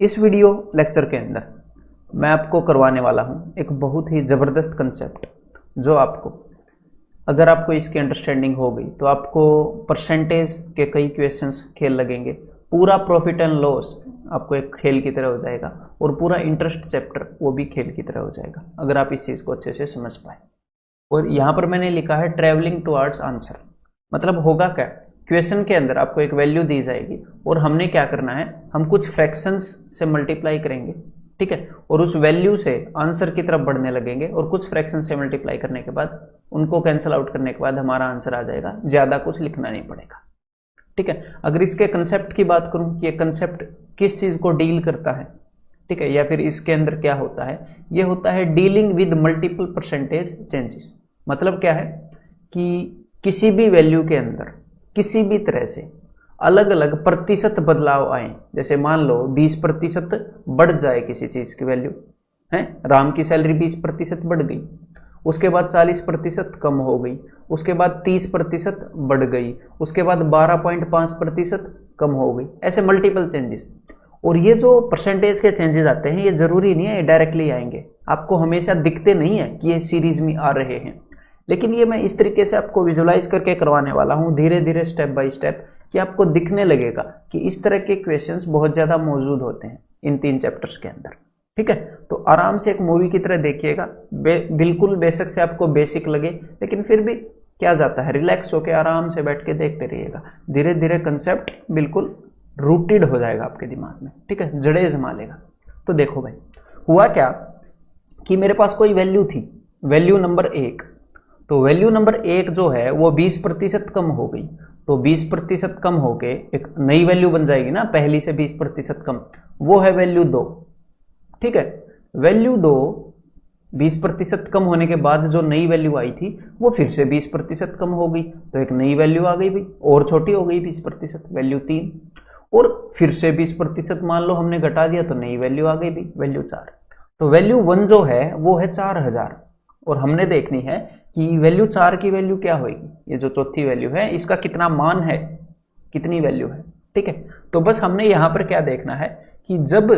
इस video lecture के अंदर मैं आपको करवाने वाला हूं एक बहुत ही ज़बरदस्त कंसेप्ट, जो आपको अगर आपको इसकी अंडरस्टैंडिंग हो गई तो आपको परसेंटेज के कई क्वेश्चंस खेल लगेंगे। पूरा प्रॉफिट एंड लॉस आपको एक खेल की तरह हो जाएगा और पूरा इंटरेस्ट चैप्टर वो भी खेल की तरह हो जाएगा, अगर आप इस चीज़ को अच्छे से समझ पाए। और यहाँ पर मैंने लिखा है ट्रेवलिंग टुवर्ड्स आंसर, मतलब होगा क्या, क्वेश्चन के अंदर आपको एक वैल्यू दी जाएगी और हमने क्या करना है, हम कुछ फ्रैक्शंस से मल्टीप्लाई करेंगे, ठीक है, और उस वैल्यू से आंसर की तरफ बढ़ने लगेंगे और कुछ फ्रैक्शन से मल्टीप्लाई करने के बाद उनको कैंसिल आउट करने के बाद हमारा आंसर आ जाएगा, ज्यादा कुछ लिखना नहीं पड़ेगा, ठीक है। अगर इसके कंसेप्ट की बात करूं कि ये कंसेप्ट किस चीज को डील करता है, ठीक है, या फिर इसके अंदर क्या होता है, ये होता है dealing with multiple percentage changes. मतलब क्या है कि किसी भी वैल्यू के अंदर किसी भी तरह से अलग अलग प्रतिशत बदलाव आए, जैसे मान लो 20% बढ़ जाए किसी चीज की वैल्यू है, राम की सैलरी 20% बढ़ गई, उसके बाद 40% कम हो गई, उसके बाद 30% बढ़ गई, उसके बाद 12.5% कम हो गई, ऐसे मल्टीपल चेंजेस। और ये जो परसेंटेज के चेंजेस आते हैं ये जरूरी नहीं है ये डायरेक्टली आएंगे, आपको हमेशा दिखते नहीं है कि ये सीरीज में आ रहे हैं, लेकिन ये मैं इस तरीके से आपको विजुलाइज करके करवाने वाला हूं धीरे धीरे स्टेप बाय स्टेप, कि आपको दिखने लगेगा कि इस तरह के क्वेश्चंस बहुत ज्यादा मौजूद होते हैं इन 3 चैप्टर्स के अंदर, ठीक है। तो आराम से एक मूवी की तरह देखिएगा, बिल्कुल बेशक से आपको बेसिक लगे, लेकिन फिर भी क्या जाता है, रिलैक्स होकर आराम से बैठ के देखते रहिएगा, धीरे धीरे कंसेप्ट बिल्कुल रूटेड हो जाएगा आपके दिमाग में, ठीक है, जड़े जमा लेगा। तो देखो भाई, हुआ क्या कि मेरे पास कोई वैल्यू थी, वैल्यू नंबर 1, तो वैल्यू नंबर 1 जो है वो 20% कम हो गई, तो 20% कम होके एक नई वैल्यू बन जाएगी ना, पहली से 20% कम, वो है वैल्यू 2, ठीक है। वैल्यू 2 20% कम होने के बाद जो नई वैल्यू आई थी वो फिर से 20% कम हो गई, तो एक नई वैल्यू आ गई भाई, और छोटी हो गई 20%, वैल्यू 3, और फिर से 20% मान लो हमने घटा दिया तो नई वैल्यू आ गई भाई, वैल्यू 4। तो वैल्यू 1 जो है वो है 4000, और हमने देखनी है कि वैल्यू 4 की वैल्यू क्या होगी, ये जो चौथी वैल्यू है इसका कितना मान है, कितनी वैल्यू है, ठीक है। तो बस हमने यहां पर क्या देखना है कि जब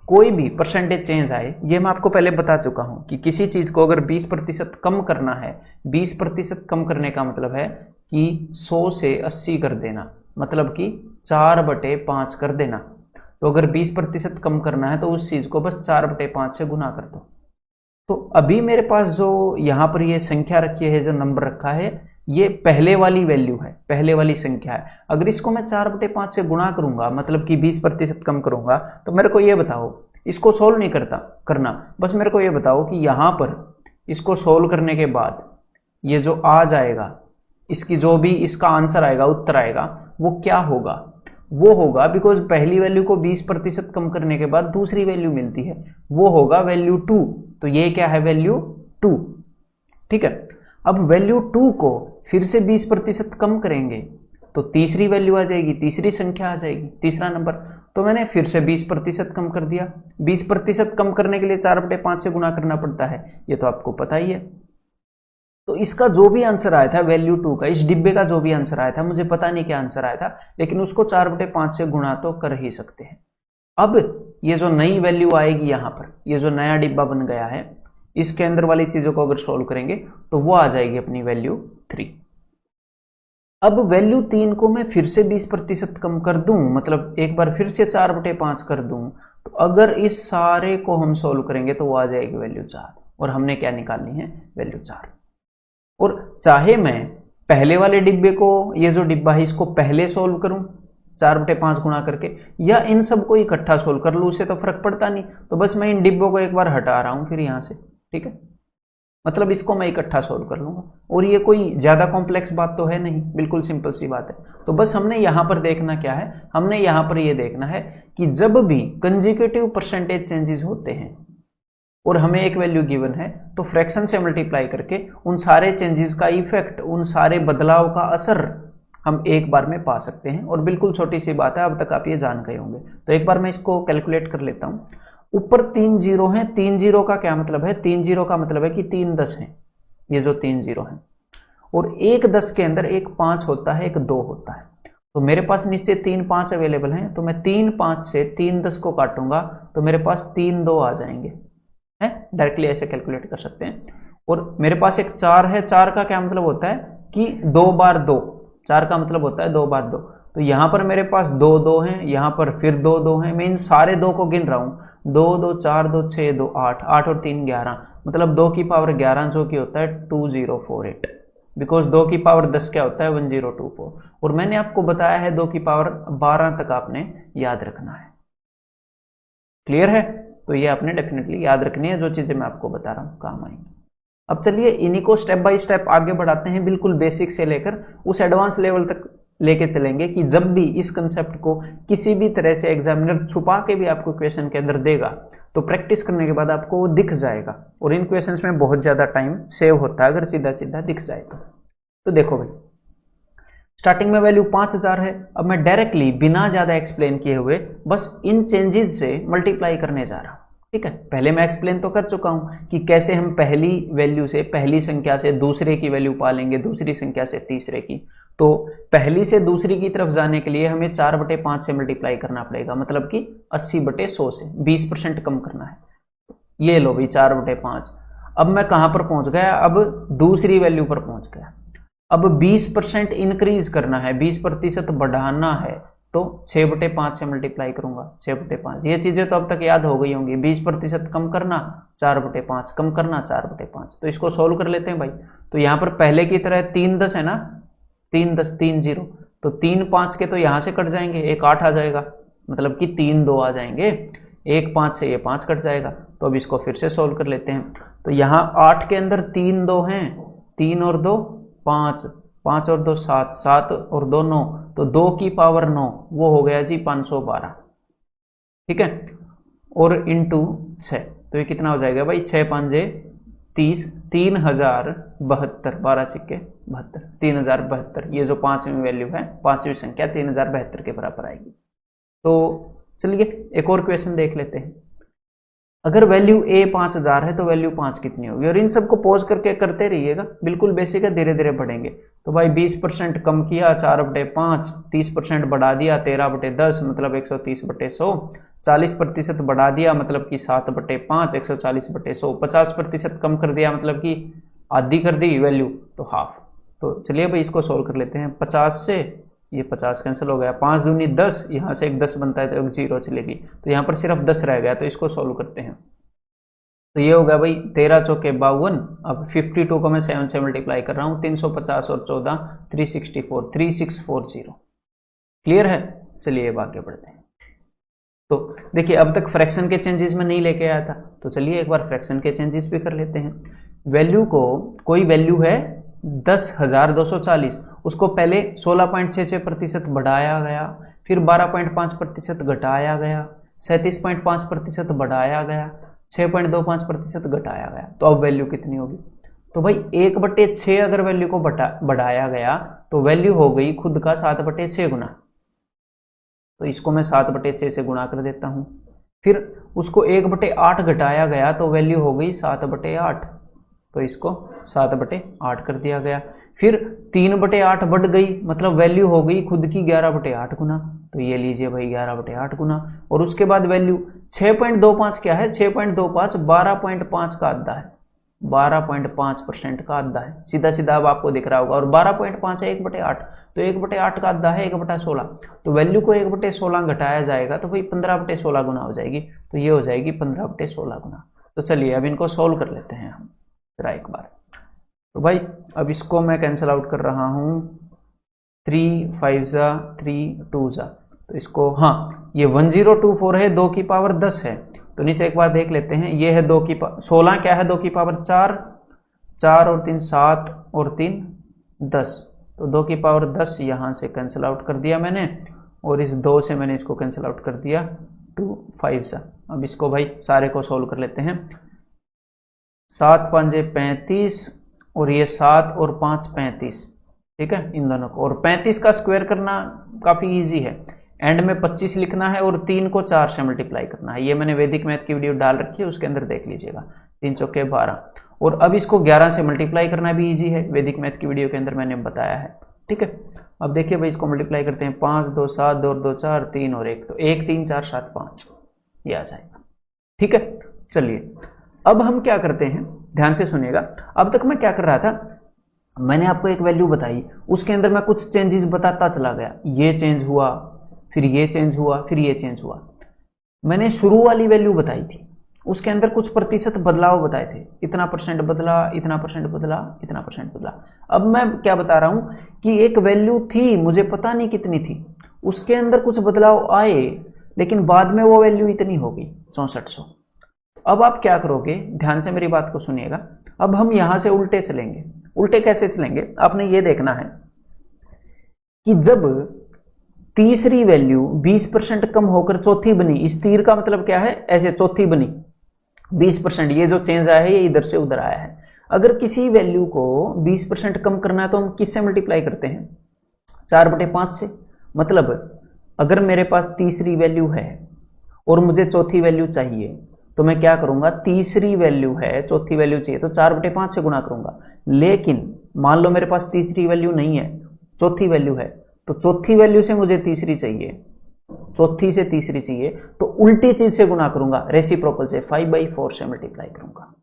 कोई भी परसेंटेज चेंज आए, ये मैं आपको पहले बता चुका हूं कि किसी चीज को अगर 20% कम करना है, 20% कम करने का मतलब है कि 100 से 80 कर देना, मतलब कि 4/5 कर देना। तो अगर 20% कम करना है तो उस चीज को बस 4/5 से गुना कर दो। तो अभी मेरे पास जो यहां पर ये संख्या रखी है, जो नंबर रखा है, ये पहले वाली वैल्यू है, पहले वाली संख्या है। अगर इसको मैं 4/5 से गुणा करूंगा, मतलब कि 20% कम करूंगा, तो मेरे को ये बताओ, इसको सोल्व नहीं करना, बस मेरे को ये बताओ कि यहां पर इसको सोल्व करने के बाद ये जो आ जाएगा, इसकी जो भी इसका आंसर आएगा, उत्तर आएगा, वो क्या होगा, वो होगा, बिकॉज पहली वैल्यू को 20% कम करने के बाद दूसरी वैल्यू मिलती है, वो होगा वैल्यू 2। तो ये क्या है, वैल्यू 2, ठीक है। अब वैल्यू 2 को फिर से 20% कम करेंगे तो तीसरी वैल्यू आ जाएगी, तीसरी संख्या आ जाएगी, तीसरा नंबर। तो मैंने फिर से 20% कम कर दिया, 20% कम करने के लिए 4/5 से गुना करना पड़ता है, ये तो आपको पता ही है। तो इसका जो भी आंसर आया था वैल्यू 2 का, इस डिब्बे का जो भी आंसर आया था, मुझे पता नहीं क्या आंसर आया था, लेकिन उसको 4/5 से गुणा तो कर ही सकते हैं। अब ये जो नई वैल्यू आएगी यहां पर, ये जो नया डिब्बा बन गया है, इसके अंदर वाली चीजों को अगर सोल्व करेंगे तो वो आ जाएगी अपनी वैल्यू 3। अब वैल्यू 3 को मैं फिर से 20% कम कर दूं, मतलब एक बार फिर से 4/5 कर दूं, तो अगर इस सारे को हम सोल्व करेंगे तो वो आ जाएगी वैल्यू 4, और हमने क्या निकालनी है, वैल्यू 4। और चाहे मैं पहले वाले डिब्बे को, ये जो डिब्बा है, इसको पहले सोल्व करूं 4/5 गुणा करके, या इन सबको इकट्ठा सोल्व कर लूं, उससे तो फर्क पड़ता नहीं, तो बस मैं इन डिब्बों को एक बार हटा रहा हूं फिर यहां से, ठीक है, मतलब इसको मैं इकट्ठा सोल्व कर लूंगा, और ये कोई ज्यादा कॉम्प्लेक्स बात तो है नहीं, बिल्कुल सिंपल सी बात है। तो बस हमने यहां पर देखना क्या है, हमने यहां पर यह देखना है कि जब भी कंसेक्यूटिव परसेंटेज चेंजेस होते हैं और हमें एक वैल्यू गिवन है, तो फ्रैक्शन से मल्टीप्लाई करके उन सारे चेंजेस का इफेक्ट, उन सारे बदलाव का असर हम एक बार में पा सकते हैं, और बिल्कुल छोटी सी बात है, अब तक आप ये जान गए होंगे। तो एक बार मैं इसको कैलकुलेट कर लेता हूं। ऊपर 3 जीरो हैं, 3 जीरो का क्या मतलब है, 3 जीरो का मतलब है कि 3 10 हैं, ये जो 3 जीरो हैं, और एक 10 के अंदर एक 5 होता है, एक 2 होता है। तो मेरे पास नीचे 3 5 अवेलेबल हैं, तो मैं 3 5 से 3 10 को काटूंगा तो मेरे पास 3 2 आ जाएंगे, है डायरेक्टली ऐसे कैलकुलेट कर सकते हैं। और मेरे पास एक 4 है, 4 का क्या मतलब होता है कि 2 बार 2, 4 का मतलब होता है 2 बार 2। तो यहां पर मेरे पास 2 2 हैं, यहां पर फिर 2 2 हैं, मैं इन सारे 2 को गिन रहा हूं, 2 2 4 2 6 2 8, 8 और 3 11, मतलब 2 की पावर 11 जो कि होता है 2048, बिकॉज 2 की पावर 10 क्या होता है 1024। और मैंने आपको बताया है 2 की पावर 12 तक आपने याद रखना है। क्लियर है? तो ये आपने डेफिनेटली याद रखनी है, जो चीजें मैं आपको बता रहा हूं काम आएंगी। अब चलिए इन्हीं को स्टेप बाय स्टेप आगे बढ़ाते हैं, बिल्कुल बेसिक से लेकर उस एडवांस लेवल तक लेके चलेंगे कि जब भी इस कंसेप्ट को किसी भी तरह से एग्जामिनर छुपा के भी आपको क्वेश्चन के अंदर देगा तो प्रैक्टिस करने के बाद आपको वो दिख जाएगा, और इन क्वेश्चंस में बहुत ज्यादा टाइम सेव होता है अगर सीधा सीधा दिख जाए तो देखो भाई, स्टार्टिंग में वैल्यू 5000 है। अब मैं डायरेक्टली बिना ज्यादा एक्सप्लेन किए हुए बस इन चेंजेस से मल्टीप्लाई करने जा रहा हूं। ठीक है, पहले मैं एक्सप्लेन तो कर चुका हूं कि कैसे हम पहली वैल्यू से, पहली संख्या से दूसरे की वैल्यू पा लेंगे, दूसरी संख्या से तीसरे की। तो पहली से दूसरी की तरफ जाने के लिए हमें 4/5 से मल्टीप्लाई करना पड़ेगा, मतलब कि 80/100 से 20% कम करना है। ये लो भाई 4/5। अब मैं कहां पर पहुंच गया, अब दूसरी वैल्यू पर पहुंच गया। अब 20% इंक्रीज करना है, 20% बढ़ाना है, तो 6/5 से मल्टीप्लाई करूंगा, 6/5। ये चीजें तो अब तक याद हो गई होंगी, 20% कम करना 4/5, कम करना 4/5। तो इसको सोल्व कर लेते हैं भाई। तो यहां पर पहले की तरह 3 10 है ना, 3 10 3 0, तो 3 5 के तो यहां से कट जाएंगे, एक 8 आ जाएगा, मतलब कि 3 2 आ जाएंगे, एक 5 से ये 5 कट जाएगा। तो अब इसको फिर से सोल्व कर लेते हैं। तो यहां 8 के अंदर 3 2 हैं, 3 और 2 5, 5 और 2 7, 7 और 2 9, तो 2 की पावर 9, वो हो गया जी 512। ठीक है, और इंटू 6, तो ये कितना हो जाएगा भाई, 6 5 30, 3072, 12 छिक्के 72, 3072। ये जो पांचवी वैल्यू है, पांचवी संख्या 3072 के बराबर आएगी। तो चलिए एक और क्वेश्चन देख लेते हैं। अगर वैल्यू a 5000 है तो वैल्यू 5 कितनी होगी, और इन सबको पॉज करके करते रहिएगा, बिल्कुल बेसिक है, धीरे धीरे बढ़ेंगे। तो भाई 20% कम किया 4/5, 30% बढ़ा दिया 13/10, मतलब 130/100, 40% बढ़ा दिया मतलब कि 7/5, 140/100, 50% कम कर दिया मतलब कि आधी कर दी वैल्यू, तो हाफ। तो चलिए भाई इसको सोल्व कर लेते हैं। 50 से ये 50 कैंसिल हो गया, 5 दूनी 10, यहां से एक 10 बनता है तो एक 0 चलेगी, तो यहां पर सिर्फ 10 रह गया, तो इसको सोल्व करते हैं। तो ये हो गया भाई 13 चौके 52। अब 52 को मैं 7 से मल्टीप्लाई कर रहा हूं, 350 और 14 364, 3640। क्लियर है? चलिए अब आगे बढ़ते हैं। तो देखिए अब तक फ्रैक्शन के चेंजेस में नहीं लेके आया था, तो चलिए एक बार फ्रैक्शन के चेंजेस भी कर लेते हैं। वैल्यू को, कोई वैल्यू है 10,240, उसको पहले 16.66% बढ़ाया गया, फिर 12.5% घटाया गया, 37.5% बढ़ाया गया, 6.25% घटाया गया। तो अब वैल्यू कितनी होगी? तो भाई 1/6 अगर वैल्यू को बढ़ाया गया तो वैल्यू हो गई खुद का 7/6 गुना। तो इसको मैं 7/6 से गुणा कर देता हूं। फिर उसको 1/8 घटाया गया तो वैल्यू हो गई 7/8, तो इसको 7/8 कर दिया गया। फिर 3/8 बढ़ गई, मतलब वैल्यू हो गई खुद की 11/8 गुना, तो ये लीजिए भाई 11/8 गुना। और उसके बाद वैल्यू 6.25 क्या है, 6.25 12.5 का आधा है, 12.5% का आधा है, सीधा सीधा अब आपको दिख रहा होगा। और 12.5 है 1/8, तो 1/8 का आधा है 1/16, तो वैल्यू को 1/16 घटाया जाएगा तो भाई 15/16 गुना हो जाएगी, तो ये हो जाएगी 15/16 गुना। तो चलिए अब इनको सोल्व कर लेते हैं हम जरा एक बार। तो भाई अब इसको मैं कैंसिल आउट कर रहा हूं, 3 5 जा 3 2 जा, तो इसको, हाँ ये 1024 है, 2 की पावर 10 है। तो नीचे एक बार देख लेते हैं, ये है 2 की 16 क्या है, 2 की पावर 4, 4 और 3 7 और 3 10, तो 2 की पावर 10 यहां से कैंसिल आउट कर दिया मैंने, और इस 2 से मैंने इसको कैंसिल आउट कर दिया, 2 5 जा। अब इसको भाई सारे को सोल्व कर लेते हैं। 7 5 35, और ये 7 और 5 35, ठीक है, इन दोनों को, और 35 का स्क्वायर करना काफी इजी है, एंड में 25 लिखना है और 3 को 4 से मल्टीप्लाई करना है। ये मैंने वैदिक मैथ की वीडियो डाल रखी है, उसके अंदर देख लीजिएगा, 3 चौके 12। और अब इसको 11 से मल्टीप्लाई करना भी इजी है, वैदिक मैथ की वीडियो के अंदर मैंने बताया है। ठीक है, अब देखिए भाई, इसको मल्टीप्लाई करते हैं, 5 2 7 2 2 4 3 और 1, तो 1 3 4 7 5 ये आ जाएगा। ठीक है, चलिए अब हम क्या करते हैं, ध्यान से सुनिएगा। अब तक मैं क्या कर रहा था, मैंने आपको एक वैल्यू बताई, उसके अंदर मैं कुछ चेंजेस बताता चला गया, ये चेंज हुआ, फिर ये चेंज हुआ, फिर ये चेंज हुआ। मैंने शुरू वाली वैल्यू बताई थी, उसके अंदर कुछ प्रतिशत बदलाव बताए थे, इतना परसेंट बदला, इतना परसेंट बदला, इतना परसेंट बदला। अब मैं क्या बता रहा हूं कि एक वैल्यू थी, मुझे पता नहीं कितनी थी, उसके अंदर कुछ बदलाव आए, लेकिन बाद में वो वैल्यू इतनी हो गई 6400। अब आप क्या करोगे, ध्यान से मेरी बात को सुनिएगा। अब हम यहां से उल्टे चलेंगे। उल्टे कैसे चलेंगे, आपने ये देखना है कि जब तीसरी वैल्यू 20% कम होकर चौथी बनी, इस तीर का मतलब क्या है, ऐसे चौथी बनी 20%, ये जो चेंज आया है ये इधर से उधर आया है। अगर किसी वैल्यू को 20% कम करना है तो हम किससे मल्टीप्लाई करते हैं, 4/5 से। मतलब अगर मेरे पास तीसरी वैल्यू है और मुझे चौथी वैल्यू चाहिए, तो मैं क्या करूंगा, तीसरी वैल्यू है, चौथी वैल्यू चाहिए, तो 4/5 से गुणा करूंगा। लेकिन मान लो मेरे पास तीसरी वैल्यू नहीं है, चौथी वैल्यू है, तो चौथी वैल्यू से मुझे तीसरी चाहिए, चौथी से तीसरी चाहिए, तो उल्टी चीज से गुणा करूंगा, रेसिप्रोकल से 5/4 से मल्टीप्लाई करूंगा।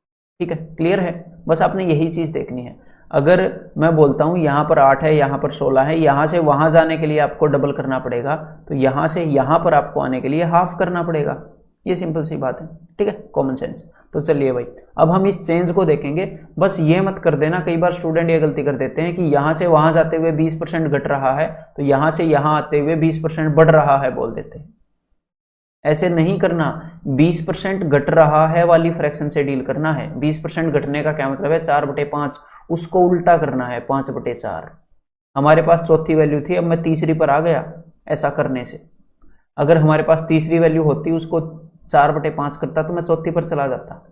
ठीक है, क्लियर है, बस आपने यही चीज देखनी है। अगर मैं बोलता हूं यहां पर 8 है, यहां पर 16 है, यहां से वहां जाने के लिए आपको डबल करना पड़ेगा, तो यहां से यहां पर आपको आने के लिए हाफ करना पड़ेगा। ये सिंपल सी बात है, ठीक है, कॉमन सेंस। तो चलिए भाई, अब हम इस चेंज को देखेंगे। बस ये मत कर देना, कई बार स्टूडेंट ये गलती कर देते हैं कि यहां से वहां जाते हुए 20% घट रहा है, तो यहां से यहां आते हुए 20% बढ़ रहा है बोल देते हैं। ऐसे नहीं करना, 20% घट रहा है वाली फ्रैक्शन से डील करना है। 20% घटने का क्या मतलब है, 4/5, उसको उल्टा करना है, 5/4। हमारे पास चौथी वैल्यू थी, अब मैं तीसरी पर आ गया ऐसा करने से। अगर हमारे पास तीसरी वैल्यू होती, उसको 4/5 करता, तो मैं चौथी पर चला जाता।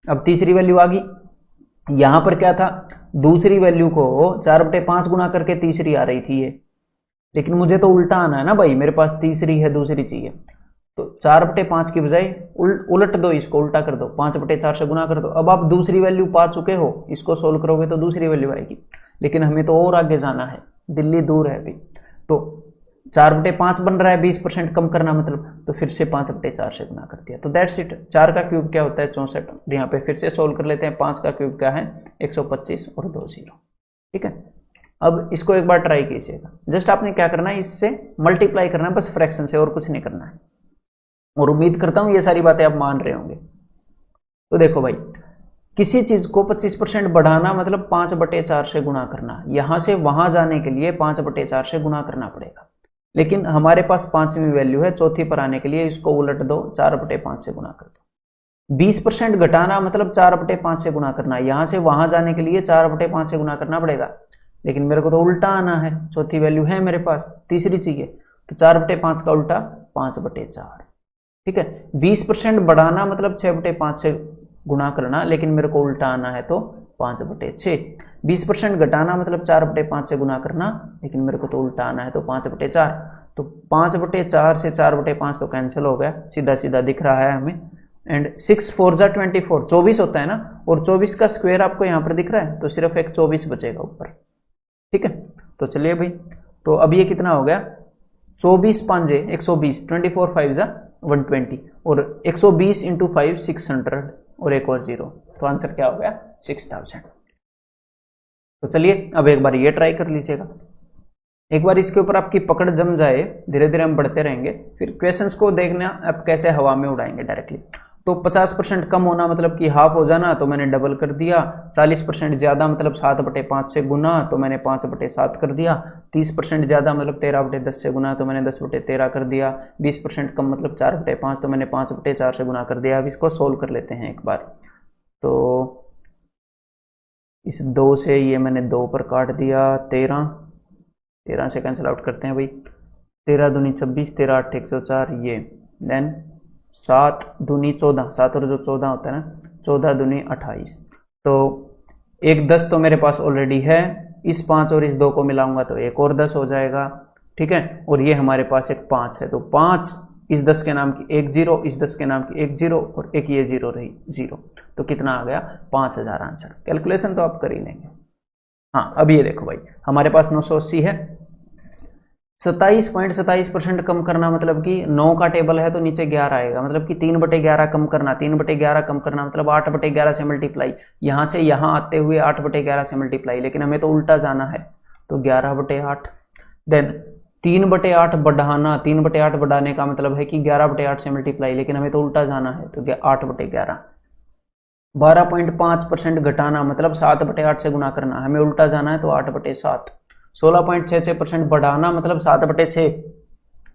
अब तीसरी वैल्यू आ गई, यहां पर क्या था, दूसरी वैल्यू को 4/5 गुना करके तीसरी आ रही थी ये, लेकिन मुझे तो उल्टा आना है ना भाई, मेरे पास तीसरी है, दूसरी चाहिए, तो 4/5 की बजाय उलट दो, इसको उल्टा कर दो, 5/4 से गुना कर दो। अब आप दूसरी वैल्यू पा चुके हो, इसको सोल्व करोगे तो दूसरी वैल्यू आएगी, लेकिन हमें तो और आगे जाना है, दिल्ली दूर है अभी। तो 4/5 बन रहा है, 20% कम करना मतलब, तो फिर से 5/4 से गुना कर दिया, तो दैट्स इट। 4 का क्यूब क्या होता है, 64। यहाँ पे फिर से सोल्व कर लेते हैं, 5 का क्यूब क्या है, 125 और 2 0। ठीक है, अब इसको एक बार ट्राई कीजिएगा। जस्ट आपने क्या करना है, इससे मल्टीप्लाई करना है, बस फ्रैक्शन से, और कुछ नहीं करना है। और उम्मीद करता हूं ये सारी बातें आप मान रहे होंगे। तो देखो भाई, किसी चीज को 25% बढ़ाना मतलब 5/4 से गुणा करना, यहां से वहां जाने के लिए 5/4 से गुणा करना पड़ेगा, लेकिन हमारे पास 5वीं वैल्यू है, चौथी पर आने के लिए इसको उलट दो, 4/5 से गुणा कर दो। 20% घटाना मतलब 4/5 से गुणा करना, यहां से वहां जाने के लिए 4/5 से गुणा करना पड़ेगा, लेकिन मेरे को तो उल्टा आना है, चौथी वैल्यू है मेरे पास, तीसरी चाहिए, तो 4/5 का उल्टा 5/4। ठीक है, 20% बढ़ाना मतलब 6/5 से गुणा करना, लेकिन मेरे को उल्टा आना है तो 5/6। 20% घटाना मतलब 4/5 से गुणा करना, लेकिन मेरे को तो उल्टा आना है तो 5/4। तो 5/4 से 4/5 तो कैंसिल हो गया, सीधा सीधा दिख रहा है हमें। एंड 6 4 जा 24, 24 होता है ना, और 24 का स्क्वायर आपको यहां पर दिख रहा है, तो सिर्फ एक 24 बचेगा ऊपर। ठीक है, तो चलिए भाई, तो अब ये कितना हो गया, 24 5 120, 24 5 जा 120, और 120 इंटू 5 600, और एक और 0, तो आंसर क्या हो गया, 6000। तो चलिए अब एक बार ये ट्राई कर लीजिएगा। एक बार इसके ऊपर आपकी पकड़ जम जाए, धीरे धीरे हम बढ़ते रहेंगे, फिर क्वेश्चंस को देखना आप कैसे हवा में उड़ाएंगे डायरेक्टली। तो 50% कम होना मतलब कि हाफ हो जाना, तो मैंने डबल कर दिया। 40% ज्यादा मतलब 7/5 से गुना, तो मैंने 5/7 कर दिया। 30% ज्यादा मतलब 13/10 से गुना, तो मैंने 10/13 कर दिया। 20% कम मतलब 4/5, तो मैंने 5/4 से गुना कर दिया। अब इसको सोल्व कर लेते हैं एक बार। तो इस 2 से ये मैंने 2 पर काट दिया, 13 से कैंसिल आउट करते हैं भाई, 13 दूनी 26, 13 8 104, ये देन 7 दूनी 14, 7 और जो 14 होता है ना, 14 दूनी 28, तो एक 10 तो मेरे पास ऑलरेडी है, इस 5 और इस 2 को मिलाऊंगा तो एक और 10 हो जाएगा। ठीक है, और ये हमारे पास एक 5 है, तो 5 इस 10 के नाम की एक 0, इस 10 के नाम की एक 0, और एक ये 0 रही 0, तो कितना आ गया, 5000 आंसर। कैलकुलेशन तो आप कर ही लेंगे। हाँ, अब ये देखो भाई, हमारे पास 980 है, 27.27% कम करना मतलब कि 9 का टेबल है तो नीचे 11 आएगा, मतलब कि 3/11 कम करना, 3/11 कम करना मतलब 8/11 से मल्टीप्लाई, यहां से यहां आते हुए 8/11 से मल्टीप्लाई, लेकिन हमें तो उल्टा जाना है तो 11/8। देन 3/8 बढ़ाना, 3/8 बढ़ाने का मतलब है कि 11/8 से मल्टीप्लाई, लेकिन हमें तो उल्टा जाना है तो 8/11। 12.5% घटाना मतलब 7/8 से गुणा करना, हमें उल्टा जाना है तो 8/7। 16.66% बढ़ाना मतलब 7/6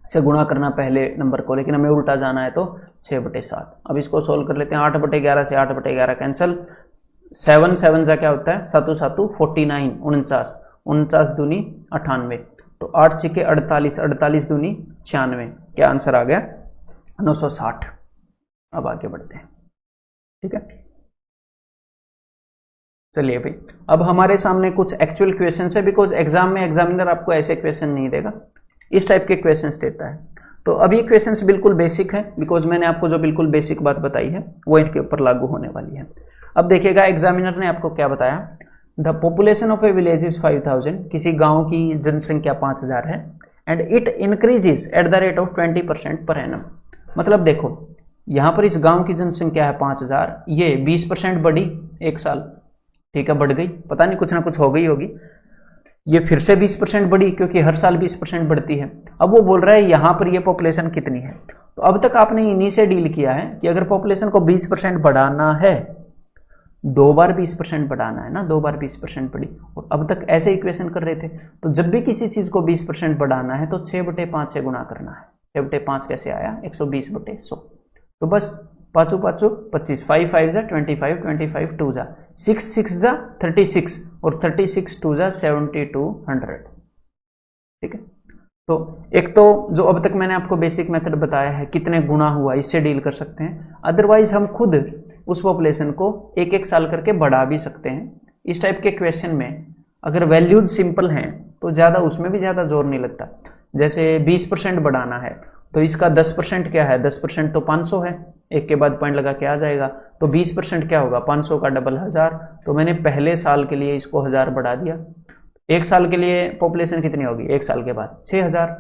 से गुणा करना पहले नंबर को, लेकिन हमें उल्टा जाना है तो 6/7। अब इसको सोल्व कर लेते हैं। 8/11 से 8/11 कैंसिल, 7 7 जा क्या होता है, 7 7 49, 49, 49 दूनी 98, तो 8 छिके 48, 48 दूनी 96, क्या आंसर आ गया 960। अब आगे बढ़ते हैं, ठीक है। चलिए भाई, अब हमारे सामने कुछ एक्चुअल क्वेश्चंस है, बिकॉज एग्जाम में एग्जामिनर आपको ऐसे क्वेश्चन नहीं देगा, इस टाइप के क्वेश्चंस देता है। तो अब ये क्वेश्चंस बिल्कुल बेसिक है, बिकॉज मैंने आपको जो बिल्कुल बेसिक बात बताई है वो इनके ऊपर लागू होने वाली है। अब देखिएगा एग्जामिनर ने आपको क्या बताया, the population of A village is 5000, किसी गांव की जनसंख्या 5000 है, and it increases at the rate of 20% per annum. मतलब देखो यहां पर इस गांव की जनसंख्या है 5000, ये 20% बढ़ी एक साल, ठीक है, बढ़ गई, पता नहीं कुछ ना कुछ हो गई होगी, ये फिर से 20% बढ़ी क्योंकि हर साल 20% बढ़ती है। अब वो बोल रहा है यहां पर ये पॉपुलेशन कितनी है, तो अब तक आपने इन्हीं से डील किया है कि अगर पॉपुलेशन को 20% बढ़ाना है, 2 बार 20% बढ़ाना है ना, 2 बार 20% बढ़ी, और अब तक ऐसे इक्वेशन कर रहे थे। तो जब भी किसी चीज को 20% बढ़ाना है तो 6/5 से गुणा करना है। 6/5 कैसे आया, 120/100, तो बस पाँचों पाँचों 25, 5 5 जा 25, 25 2 जा 6 6 जा 36, और 36 2 जा 7200, ठीक है। तो एक तो जो अब तक मैंने आपको बेसिक मेथड बताया है कितने गुना हुआ, इससे डील कर सकते हैं। अदरवाइज हम खुद उस पॉपुलेशन को एक एक साल करके बढ़ा भी सकते हैं। इस टाइप के क्वेश्चन में अगर वैल्यूज सिंपल हैं तो ज्यादा उसमें भी ज्यादा जोर नहीं लगता। जैसे 20% बढ़ाना है तो इसका 10% क्या है, 10% तो 500 है, एक के बाद पॉइंट लगा के आ जाएगा, तो 20% क्या होगा, 500 का डबल 1000, तो मैंने पहले साल के लिए इसको 1000 बढ़ा दिया। एक साल के लिए पॉपुलेशन कितनी होगी, एक साल के बाद 6000।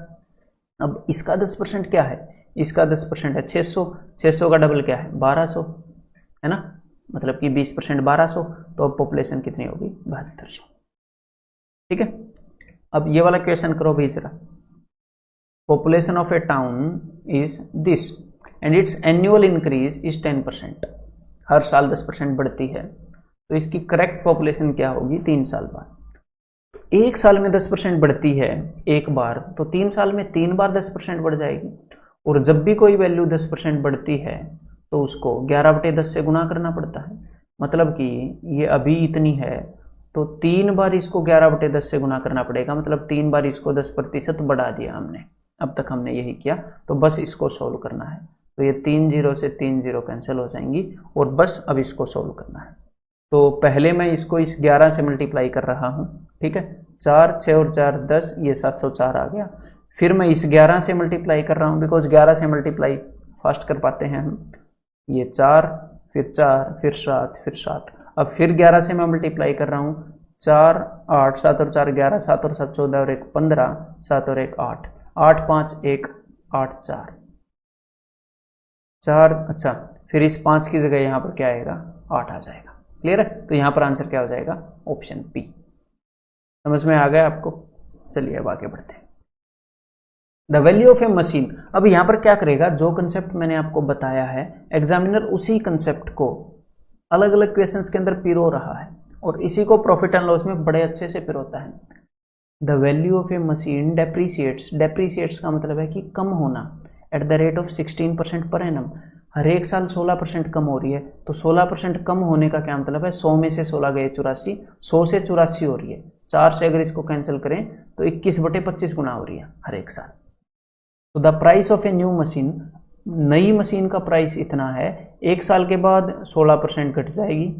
अब इसका 10% क्या है, इसका 10% है 600, 600 का डबल क्या है 1200, है ना, मतलब कि 20% 1200, तो अब पॉपुलेशन कितनी होगी 7200, ठीक है। अब ये वाला क्वेश्चन करो भाई जरा, population of a town is this and its annual increase is 10%, हर साल 10% बढ़ती है, तो इसकी करेक्ट पॉपुलेशन क्या होगी 3 साल बाद। एक साल में 10% बढ़ती है एक बार, तो 3 साल में 3 बार 10% बढ़ जाएगी, और जब भी कोई वैल्यू 10% बढ़ती है तो उसको 11/10 से गुणा करना पड़ता है। मतलब कि ये अभी इतनी है तो 3 बार इसको 11/10 से गुणा करना पड़ेगा, मतलब 3 बार इसको 10% बढ़ा दिया हमने। अब तक हमने यही किया, तो बस इसको सोल्व करना है, तो ये 3 0 से 3 0 कैंसिल हो जाएंगी, और बस अब इसको सोल्व करना है। तो पहले मैं इसको इस 11 से मल्टीप्लाई कर रहा हूं, ठीक है, 4 6 और 4 10, ये 704 आ गया। फिर मैं इस 11 से मल्टीप्लाई कर रहा हूं, बिकॉज 11 से मल्टीप्लाई फास्ट कर पाते हैं हम, ये 4 फिर 4 फिर 7 फिर 7, अब फिर 11 से मैं मल्टीप्लाई कर रहा हूं, 4 8, 7 और 4 11, 7 और 7 14 और 1 15, 7 और 1 8, 8 5 1 8 4 4, अच्छा फिर इस 5 की जगह यहां पर क्या आएगा 8 आ जाएगा, क्लियर है। तो यहां पर आंसर क्या हो जाएगा, ऑप्शन बी। समझ में आ गया आपको, चलिए अब आगे बढ़ते हैं। The value of a machine, अब यहां पर क्या करेगा, जो कंसेप्ट मैंने आपको बताया है एग्जामिनर उसी कंसेप्ट को अलग अलग क्वेश्चंस के अंदर पिरो रहा है, और इसी को प्रॉफिट एंड लॉस में बड़े अच्छे से पिरोता है। The value of a machine depreciates, depreciates का मतलब है कि कम होना, at the rate of 16% per annum, हर एक साल 16% कम हो रही है, तो 16% कम होने का क्या मतलब है, 100 में से 16 गए 84, 100 से 84 हो रही है, 4 से अगर इसको कैंसिल करें तो 21/25 गुना हो रही है हर एक साल। तो the price of a new machine, नई मशीन का प्राइस इतना है, एक साल के बाद 16% घट जाएगी,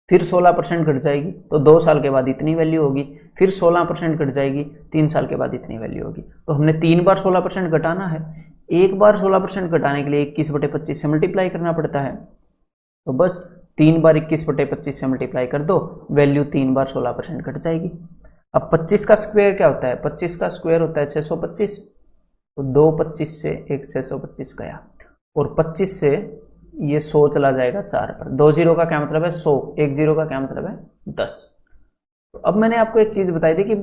फिर 16% घट जाएगी, तो 2 साल के बाद इतनी वैल्यू होगी, फिर 16% घट जाएगी, 3 साल के बाद इतनी वैल्यू होगी। तो हमने 3 बार 16% घटाना है, एक बार 16% घटाने के लिए 21/25 से मल्टीप्लाई करना पड़ता है, तो बस 3 बार 21/25 से मल्टीप्लाई कर दो, वैल्यू 3 बार 16% घट जाएगी। अब 25 का स्क्वायर क्या होता है? 25 का स्क्वायर होता है 625, तो 2 25 से एक 625 गया, और 25 से ये 100 चला जाएगा 4 पर। 2 जीरो का क्या मतलब है? 100। 1 जीरो का क्या मतलब है? 10। तो अब मैंने आपको एक चीज बताई थी कि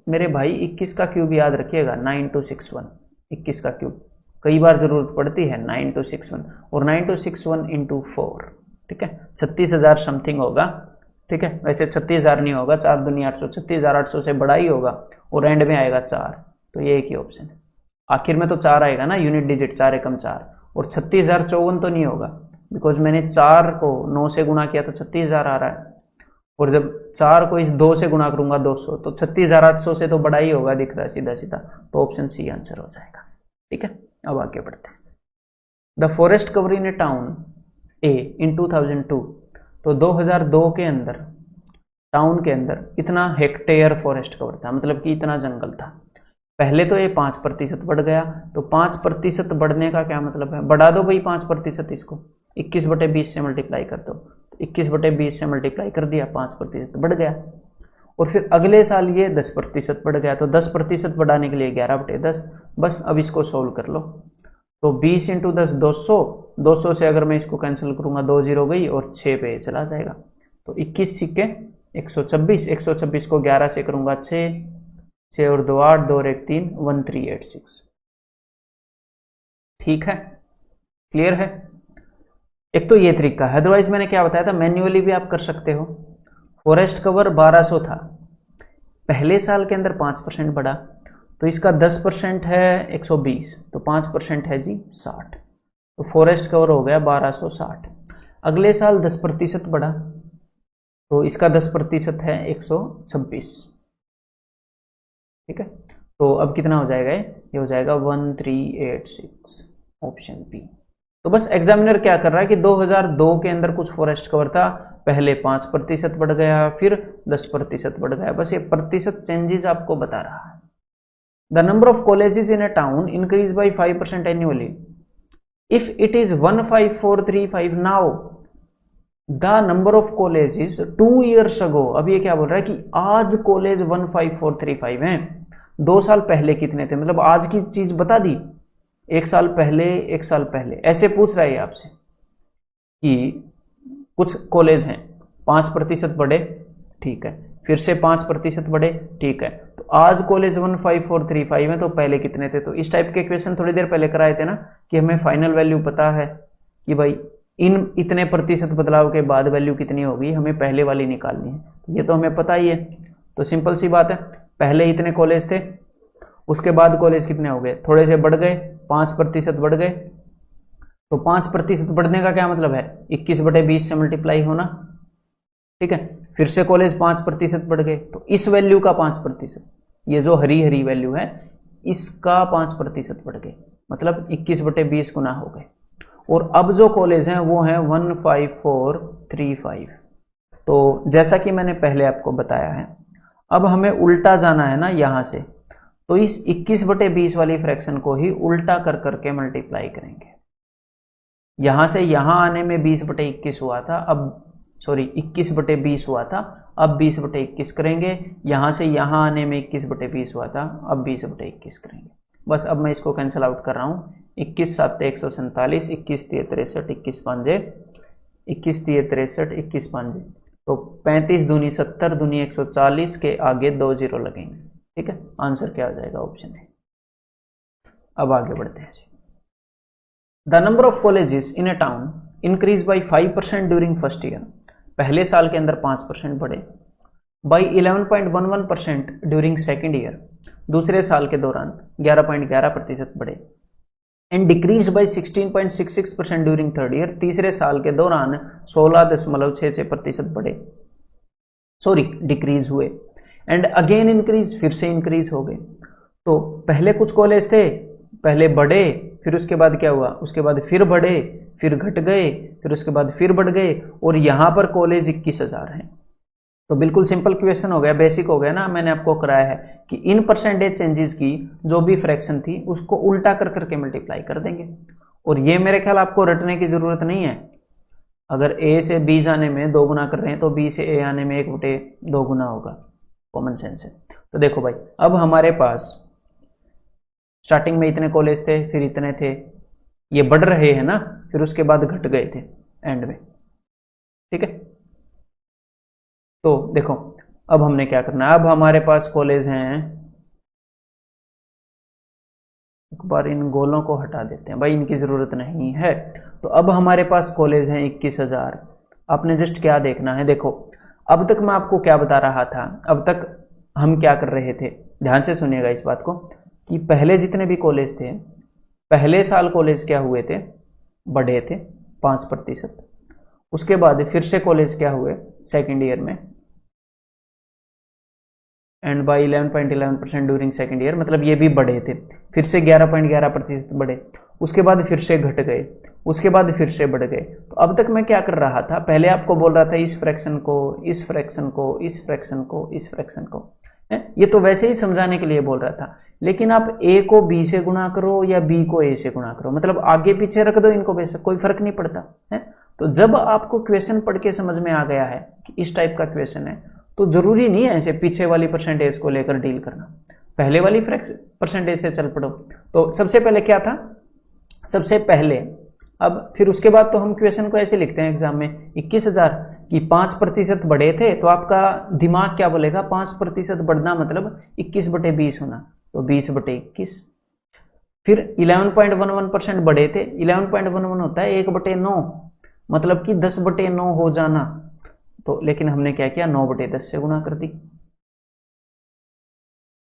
मेरे भाई 21 का क्यूब याद रखिएगा, 9261। 21 का क्यूब कई बार जरूरत पड़ती है, 9261, और 9261 इंटू 4, ठीक है, 36,000 समथिंग होगा, ठीक है। वैसे 36,000 नहीं होगा, 4 दूनी 800, 36,800 से बड़ा ही होगा, और एंड में आएगा 4, तो ये एक ही ऑप्शन है। आखिर में तो 4 आएगा ना, यूनिट डिजिट 4 एकम 4, और 36,054 तो नहीं होगा, बिकॉज मैंने 4 को 9 से गुणा किया तो 36,000 आ रहा है, और जब 4 को इस 2 से गुणा करूंगा 200, तो 36,800 से तो बड़ा ही होगा, दिख रहा है सीधा सीधा, तो ऑप्शन सी आंसर हो जाएगा, ठीक है। अब आगे बढ़ते हैं। The forest cover in a town a in 2002, तो 2002 के अंदर टाउन के अंदर इतना हेक्टेयर फॉरेस्ट कवर था, मतलब कि इतना जंगल था। पहले तो ये 5% बढ़ गया, तो 5% बढ़ने का क्या मतलब है? बढ़ा दो भाई 5%, इसको 21/20 से मल्टीप्लाई कर दो, 21/20 से मल्टीप्लाई कर दिया, 5% बढ़ गया। और फिर अगले साल ये 10% बढ़ गया, तो 10% बढ़ाने के लिए 11/10। बस अब इसको सोल्व कर लो, तो 20 इंटू 10 200, 200 से अगर मैं इसको कैंसिल करूंगा 2 जीरो गई, और 6 पे चला जाएगा, तो 21 सिक्के 126, 126 को 11 से करूंगा 6, 6 और 2 8, 2 और 1 3, 1386। ठीक है, क्लियर है। एक तो ये तरीका है, अदरवाइज मैंने क्या बताया था, मैन्युअली भी आप कर सकते हो। फॉरेस्ट कवर 1200 था, पहले साल के अंदर 5% बढ़ा, तो इसका 10% है 120, तो 5% है जी 60, तो फॉरेस्ट कवर हो गया 1260। अगले साल 10% बढ़ा, तो इसका 10% है 126, ठीक है। तो अब कितना हो जाएगा? ये हो जाएगा 1386, ऑप्शन बी। तो बस एग्जामिनर क्या कर रहा है कि 2002 के अंदर कुछ फॉरेस्ट कवर था, पहले 5% बढ़ गया, फिर 10% बढ़ गया, बस ये प्रतिशत चेंजेस आपको बता रहा है। The number of colleges in a town increase by 5% annually if it is 15435 now the number of colleges 2 years अगो। अब ये क्या बोल रहा है कि आज कॉलेज 15435 हैं, 2 साल पहले कितने थे, मतलब आज की चीज बता दी, 1 साल पहले, 1 साल पहले, ऐसे पूछ रहा है आपसे कि कुछ कॉलेज हैं 5% बढ़े, ठीक है, फिर से 5% बढ़े, ठीक है, तो आज कॉलेज 15435 है, तो पहले कितने थे? तो इस टाइप के क्वेश्चन थोड़ी देर पहले कराए थे ना, कि हमें फाइनल वैल्यू पता है कि भाई इन इतने प्रतिशत बदलाव के बाद वैल्यू कितनी होगी, हमें पहले वाली निकालनी है, ये तो हमें पता ही है। तो सिंपल सी बात है, पहले इतने कॉलेज थे, उसके बाद कॉलेज कितने हो गए, थोड़े से बढ़ गए, 5% बढ़ गए, तो 5% बढ़ने का क्या मतलब है? 21/20 से मल्टीप्लाई होना, ठीक है। फिर से कॉलेज 5% बढ़ गए, तो इस वैल्यू का 5%, ये जो हरी हरी वैल्यू है इसका 5% बढ़ गए, मतलब 21/20 गुना हो गए। और अब जो कॉलेज हैं वो हैं 15435। तो जैसा कि मैंने पहले आपको बताया है, अब हमें उल्टा जाना है ना यहां से, तो इस 21/20 वाली फ्रैक्शन को ही उल्टा कर करके मल्टीप्लाई करेंगे। यहां से यहां आने में 20/21 हुआ था, अब सॉरी 21/20 हुआ था, अब 20/21 करेंगे। यहां से यहां आने में 21/20 हुआ था, अब 20/21 करेंगे। बस अब मैं इसको कैंसिल आउट कर रहा हूं, 21 7 147, 21 3 63, 21 5 21 3 63, 21 5, तो 35 दूनी 70 दूनी 140 के आगे 2 जीरो लगेंगे, ठीक है। आंसर क्या हो जाएगा? ऑप्शन है। अब आगे बढ़ते हैं। The number of colleges in a town increase by 5% during first year, पहले साल के अंदर 5% बढ़े, बाई 11.11% ड्यूरिंग सेकेंड ईयर, दूसरे साल के दौरान 11.11% बढ़े, and decrease by 16.66% during third year, तीसरे साल के दौरान 16.66% बढ़े, सॉरी डिक्रीज हुए, एंड अगेन इंक्रीज, फिर से इंक्रीज हो गए। तो पहले कुछ कॉलेज थे, पहले बढ़े, फिर उसके बाद क्या हुआ, उसके बाद फिर बढ़े, फिर घट गए, फिर उसके बाद फिर बढ़ गए, और यहां पर कॉलेज 21,000 हैं। तो बिल्कुल सिंपल क्वेश्चन हो गया, बेसिक हो गया ना, मैंने आपको कराया है कि इन परसेंटेज चेंजेस की जो भी फ्रैक्शन थी उसको उल्टा कर करके मल्टीप्लाई कर देंगे। और ये मेरे ख्याल आपको रटने की जरूरत नहीं है, अगर ए से बी जाने में 2 गुना कर रहे हैं तो बी से ए आने में 1/2 गुना होगा, कॉमन सेंस है। तो देखो भाई, अब हमारे पास स्टार्टिंग में इतने कॉलेज थे, फिर इतने थे, ये बढ़ रहे हैं ना, फिर उसके बाद घट गए थे एंड में। ठीक है, तो देखो अब हमने क्या करना है, अब हमारे पास कॉलेज हैं, एक बार इन गोलों को हटा देते हैं भाई, इनकी जरूरत नहीं है। तो अब हमारे पास कॉलेज हैं 21,000। आपने जस्ट क्या देखना है, देखो अब तक मैं आपको क्या बता रहा था, अब तक हम क्या कर रहे थे, ध्यान से सुनिएगा इस बात को, कि पहले जितने भी कॉलेज थे, पहले साल कॉलेज क्या हुए थे, बढ़े थे 5%। उसके बाद फिर से कॉलेज क्या हुए सेकेंड ईयर में, and by 11.11% during second year, मतलब ये भी बढ़े थे, फिर से 11.11% बढ़े, उसके बाद फिर से घट गए, उसके बाद फिर से बढ़ गए। तो अब तक मैं क्या कर रहा था, पहले आपको बोल रहा था इस फ्रैक्शन को, इस फ्रैक्शन को, इस फ्रैक्शन को, इस फ्रैक्शन को, ये तो वैसे ही समझाने के लिए बोल रहा था, लेकिन आप a को b से गुणा करो या b को a से गुणा करो, मतलब आगे पीछे रख दो इनको, बेशक कोई फर्क नहीं पड़ता है। तो जब आपको क्वेश्चन पढ़ के समझ में आ गया है कि इस टाइप का क्वेश्चन है, तो जरूरी नहीं है ऐसे पीछे वाली परसेंटेज को लेकर डील करना, पहले वाली परसेंटेज से चल पड़ो। तो सबसे पहले क्या था, सबसे पहले, अब फिर उसके बाद तो हम क्वेश्चन को ऐसे लिखते हैं एग्जाम में 21,000 की 5% बढ़े थे, तो आपका दिमाग क्या बोलेगा, 5% बढ़ना मतलब 21/20 होना, तो 20/21। फिर 11.11% बढ़े थे, 11.11 होता है 1/9, मतलब कि 10/9 हो जाना। तो लेकिन हमने क्या किया, 9/10 से गुणा कर दी।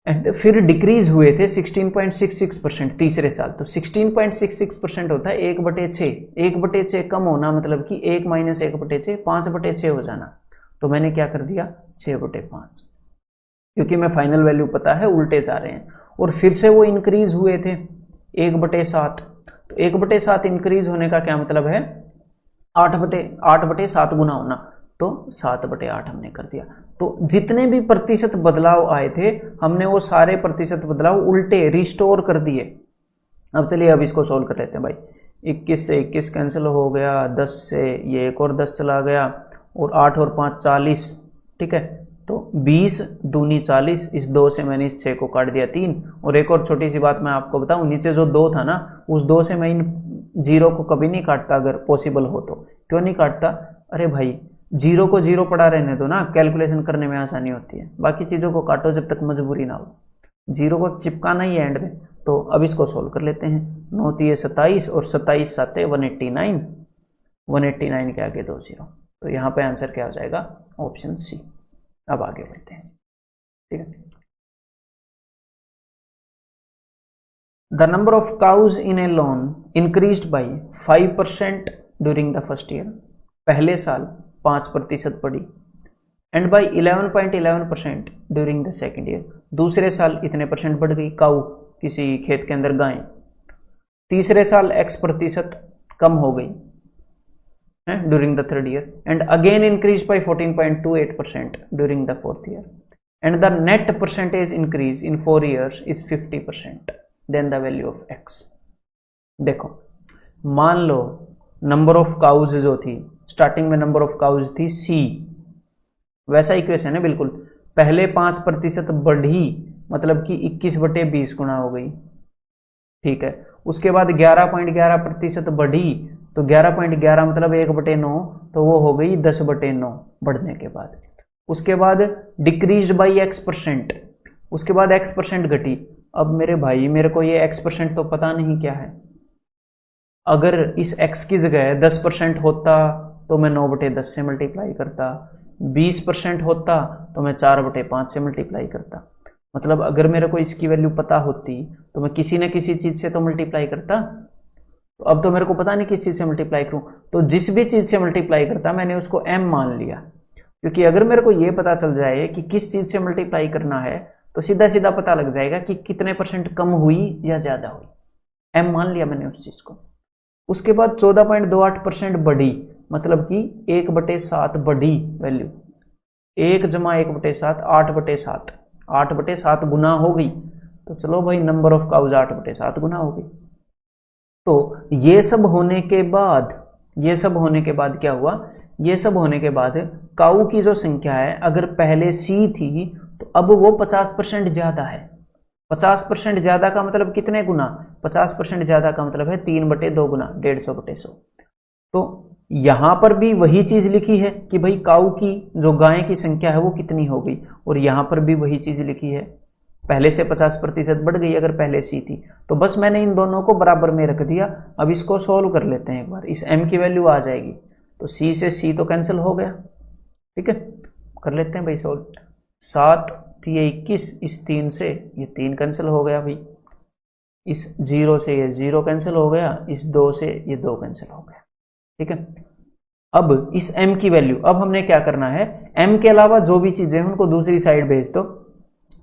एंड फिर डिक्रीज हुए थे 16.66% तीसरे साल, तो 16.66% होता है 1/6, 1/6 कम होना मतलब कि 1 - 1/6 5/6 हो जाना। तो मैंने क्या कर दिया 6/5, क्योंकि मैं फाइनल वैल्यू पता है उल्टे जा रहे हैं। और फिर से वो इंक्रीज हुए थे 1/7, तो 1/7 इंक्रीज होने का क्या मतलब है, 8/7 गुना होना, तो 7/8 हमने कर दिया। तो जितने भी प्रतिशत बदलाव आए थे, हमने वो सारे प्रतिशत बदलाव उल्टे रिस्टोर कर दिए। अब चलिए अब इसको सोल्व कर लेते हैं भाई। 21 से 21 कैंसिल हो गया, 10 से ये एक और 10 चला गया, और 8 और 5 40, ठीक है। तो 20 दूनी 40, इस 2 से मैंने इस 6 को काट दिया 3। और एक और छोटी सी बात मैं आपको बताऊं, नीचे जो 2 था ना, उस 2 से मैं इन 0 को कभी नहीं काटता, अगर पॉसिबल हो तो। क्यों नहीं काटता, अरे भाई 0 को 0 पड़ा रहने दो ना, कैलकुलेशन करने में आसानी होती है, बाकी चीजों को काटो जब तक मजबूरी ना हो, 0 को चिपकाना ही है एंड में। तो अब इसको सोल्व कर लेते हैं, 9 × 27 और 27 7 189, 189 के आगे 2 0, तो यहाँ पे आंसर क्या हो जाएगा, ऑप्शन सी। अब आगे बढ़ते हैं, ठीक है। The number of cows in A lawn increased by 5% during the first year, पहले साल 5% बढ़ी, and by 11.11% during the second year, दूसरे साल इतने परसेंट बढ़ गई काउ, किसी खेत के अंदर गायें, तीसरे साल x% कम हो गई during the third year, and again increase by 14.28% during the fourth year, and the net percentage increase in 4 years is 50%, then the value of x। देखो मान लो नंबर ऑफ काउज जो थी, स्टार्टिंग में नंबर ऑफ काउज थी c, वैसा equation है बिल्कुल, पहले 5% बढ़ी, मतलब कि 21/20 गुना हो गई, ठीक है। उसके बाद 11.11% बढ़ी, तो 11.11 मतलब 1/9, तो वो हो गई 10/9 बढ़ने के बाद। उसके बाद डिक्रीज बाई x%, उसके बाद x% घटी। अब मेरे भाई मेरे को ये x% तो पता नहीं क्या है, अगर इस x की जगह 10% होता तो मैं 9/10 से मल्टीप्लाई करता, 20% होता तो मैं 4/5 से मल्टीप्लाई करता, मतलब अगर मेरे को इसकी वैल्यू पता होती तो मैं किसी न किसी चीज से तो मल्टीप्लाई करता। तो अब तो मेरे को पता नहीं किस चीज से मल्टीप्लाई करूं, तो जिस भी चीज से मल्टीप्लाई करता मैंने उसको m मान लिया, क्योंकि अगर मेरे को यह पता चल जाए कि किस चीज से मल्टीप्लाई करना है, तो सीधा सीधा पता लग जाएगा कि कितने परसेंट कम हुई या ज्यादा हुई, m मान लिया मैंने उस चीज को। उसके बाद 14.28% बढ़ी, मतलब कि 1/7 बढ़ी वैल्यू, 1 + 1/7 8/7, 8/7 गुना हो गई, तो चलो भाई नंबर ऑफ काउज 8/7 गुना हो गई। तो ये सब होने के बाद, ये सब होने के बाद क्या हुआ, ये सब होने के बाद काऊ की जो संख्या है, अगर पहले c थी तो अब वो 50% ज्यादा है। 50% ज्यादा का मतलब कितने गुना? 50% ज्यादा का मतलब है 3/2 गुना, 150/100। तो यहां पर भी वही चीज लिखी है कि भाई काऊ की जो गाय की संख्या है वो कितनी हो गई, और यहां पर भी वही चीज लिखी है, पहले से 50% बढ़ गई अगर पहले सी थी। तो बस मैंने इन दोनों को बराबर में रख दिया। अब इसको सोल्व कर लेते हैं एक बार। इस m की वैल्यू आ जाएगी, तो c से c तो कैंसिल हो गया, ठीक है, कर लेते हैं भाई सोल्व। 7 3 21, इस 3 से ये 3 कैंसिल हो गया भाई, इस 0 से ये 0 कैंसिल हो गया, इस 2 से ये 2 कैंसिल हो गया, ठीक है। अब इस m की वैल्यू, अब हमने क्या करना है, m के अलावा जो भी चीजें हैं उनको दूसरी साइड भेज दो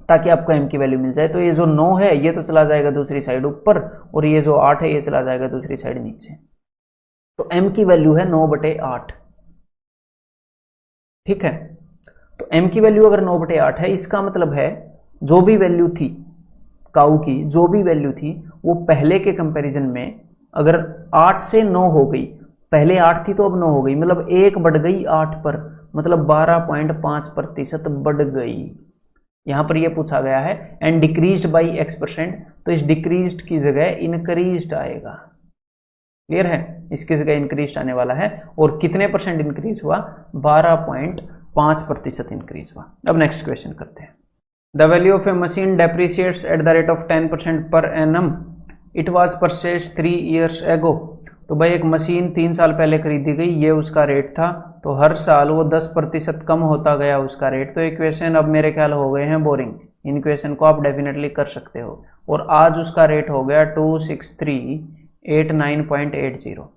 ताकि आपको m की वैल्यू मिल जाए। तो ये जो 9 है ये तो चला जाएगा दूसरी साइड ऊपर, और ये जो 8 है ये चला जाएगा दूसरी साइड नीचे। तो m की वैल्यू है 9/8, ठीक है। तो m की वैल्यू अगर 9/8 है, इसका मतलब है जो भी वैल्यू थी काऊ की, जो भी वैल्यू थी वो पहले के कंपैरिजन में अगर 8 से 9 हो गई, पहले 8 थी तो अब 9 हो गई, मतलब 1 बढ़ गई 8 पर, मतलब 12.5% बढ़ गई। यहां पर यह पूछा गया है एंड डिक्रीज्ड बाई x%, तो इस डिक्रीज्ड की जगह इंक्रीज्ड आएगा। क्लियर है, इसकी जगह इंक्रीज आने वाला है। और कितने परसेंट इंक्रीज हुआ? 12.5% इंक्रीज हुआ। अब नेक्स्ट क्वेश्चन करते हैं। The value of a machine depreciates at the rate of 10% per annum, it was purchased 3 years ago। तो भाई एक मशीन 3 साल पहले खरीदी गई, ये उसका रेट था, तो हर साल वो 10% कम होता गया उसका रेट। तो इक्वेशन अब मेरे ख्याल हो गए हैं बोरिंग, इन क्वेश्चन को आप डेफिनेटली कर सकते हो। और आज उसका रेट हो गया 26389.80।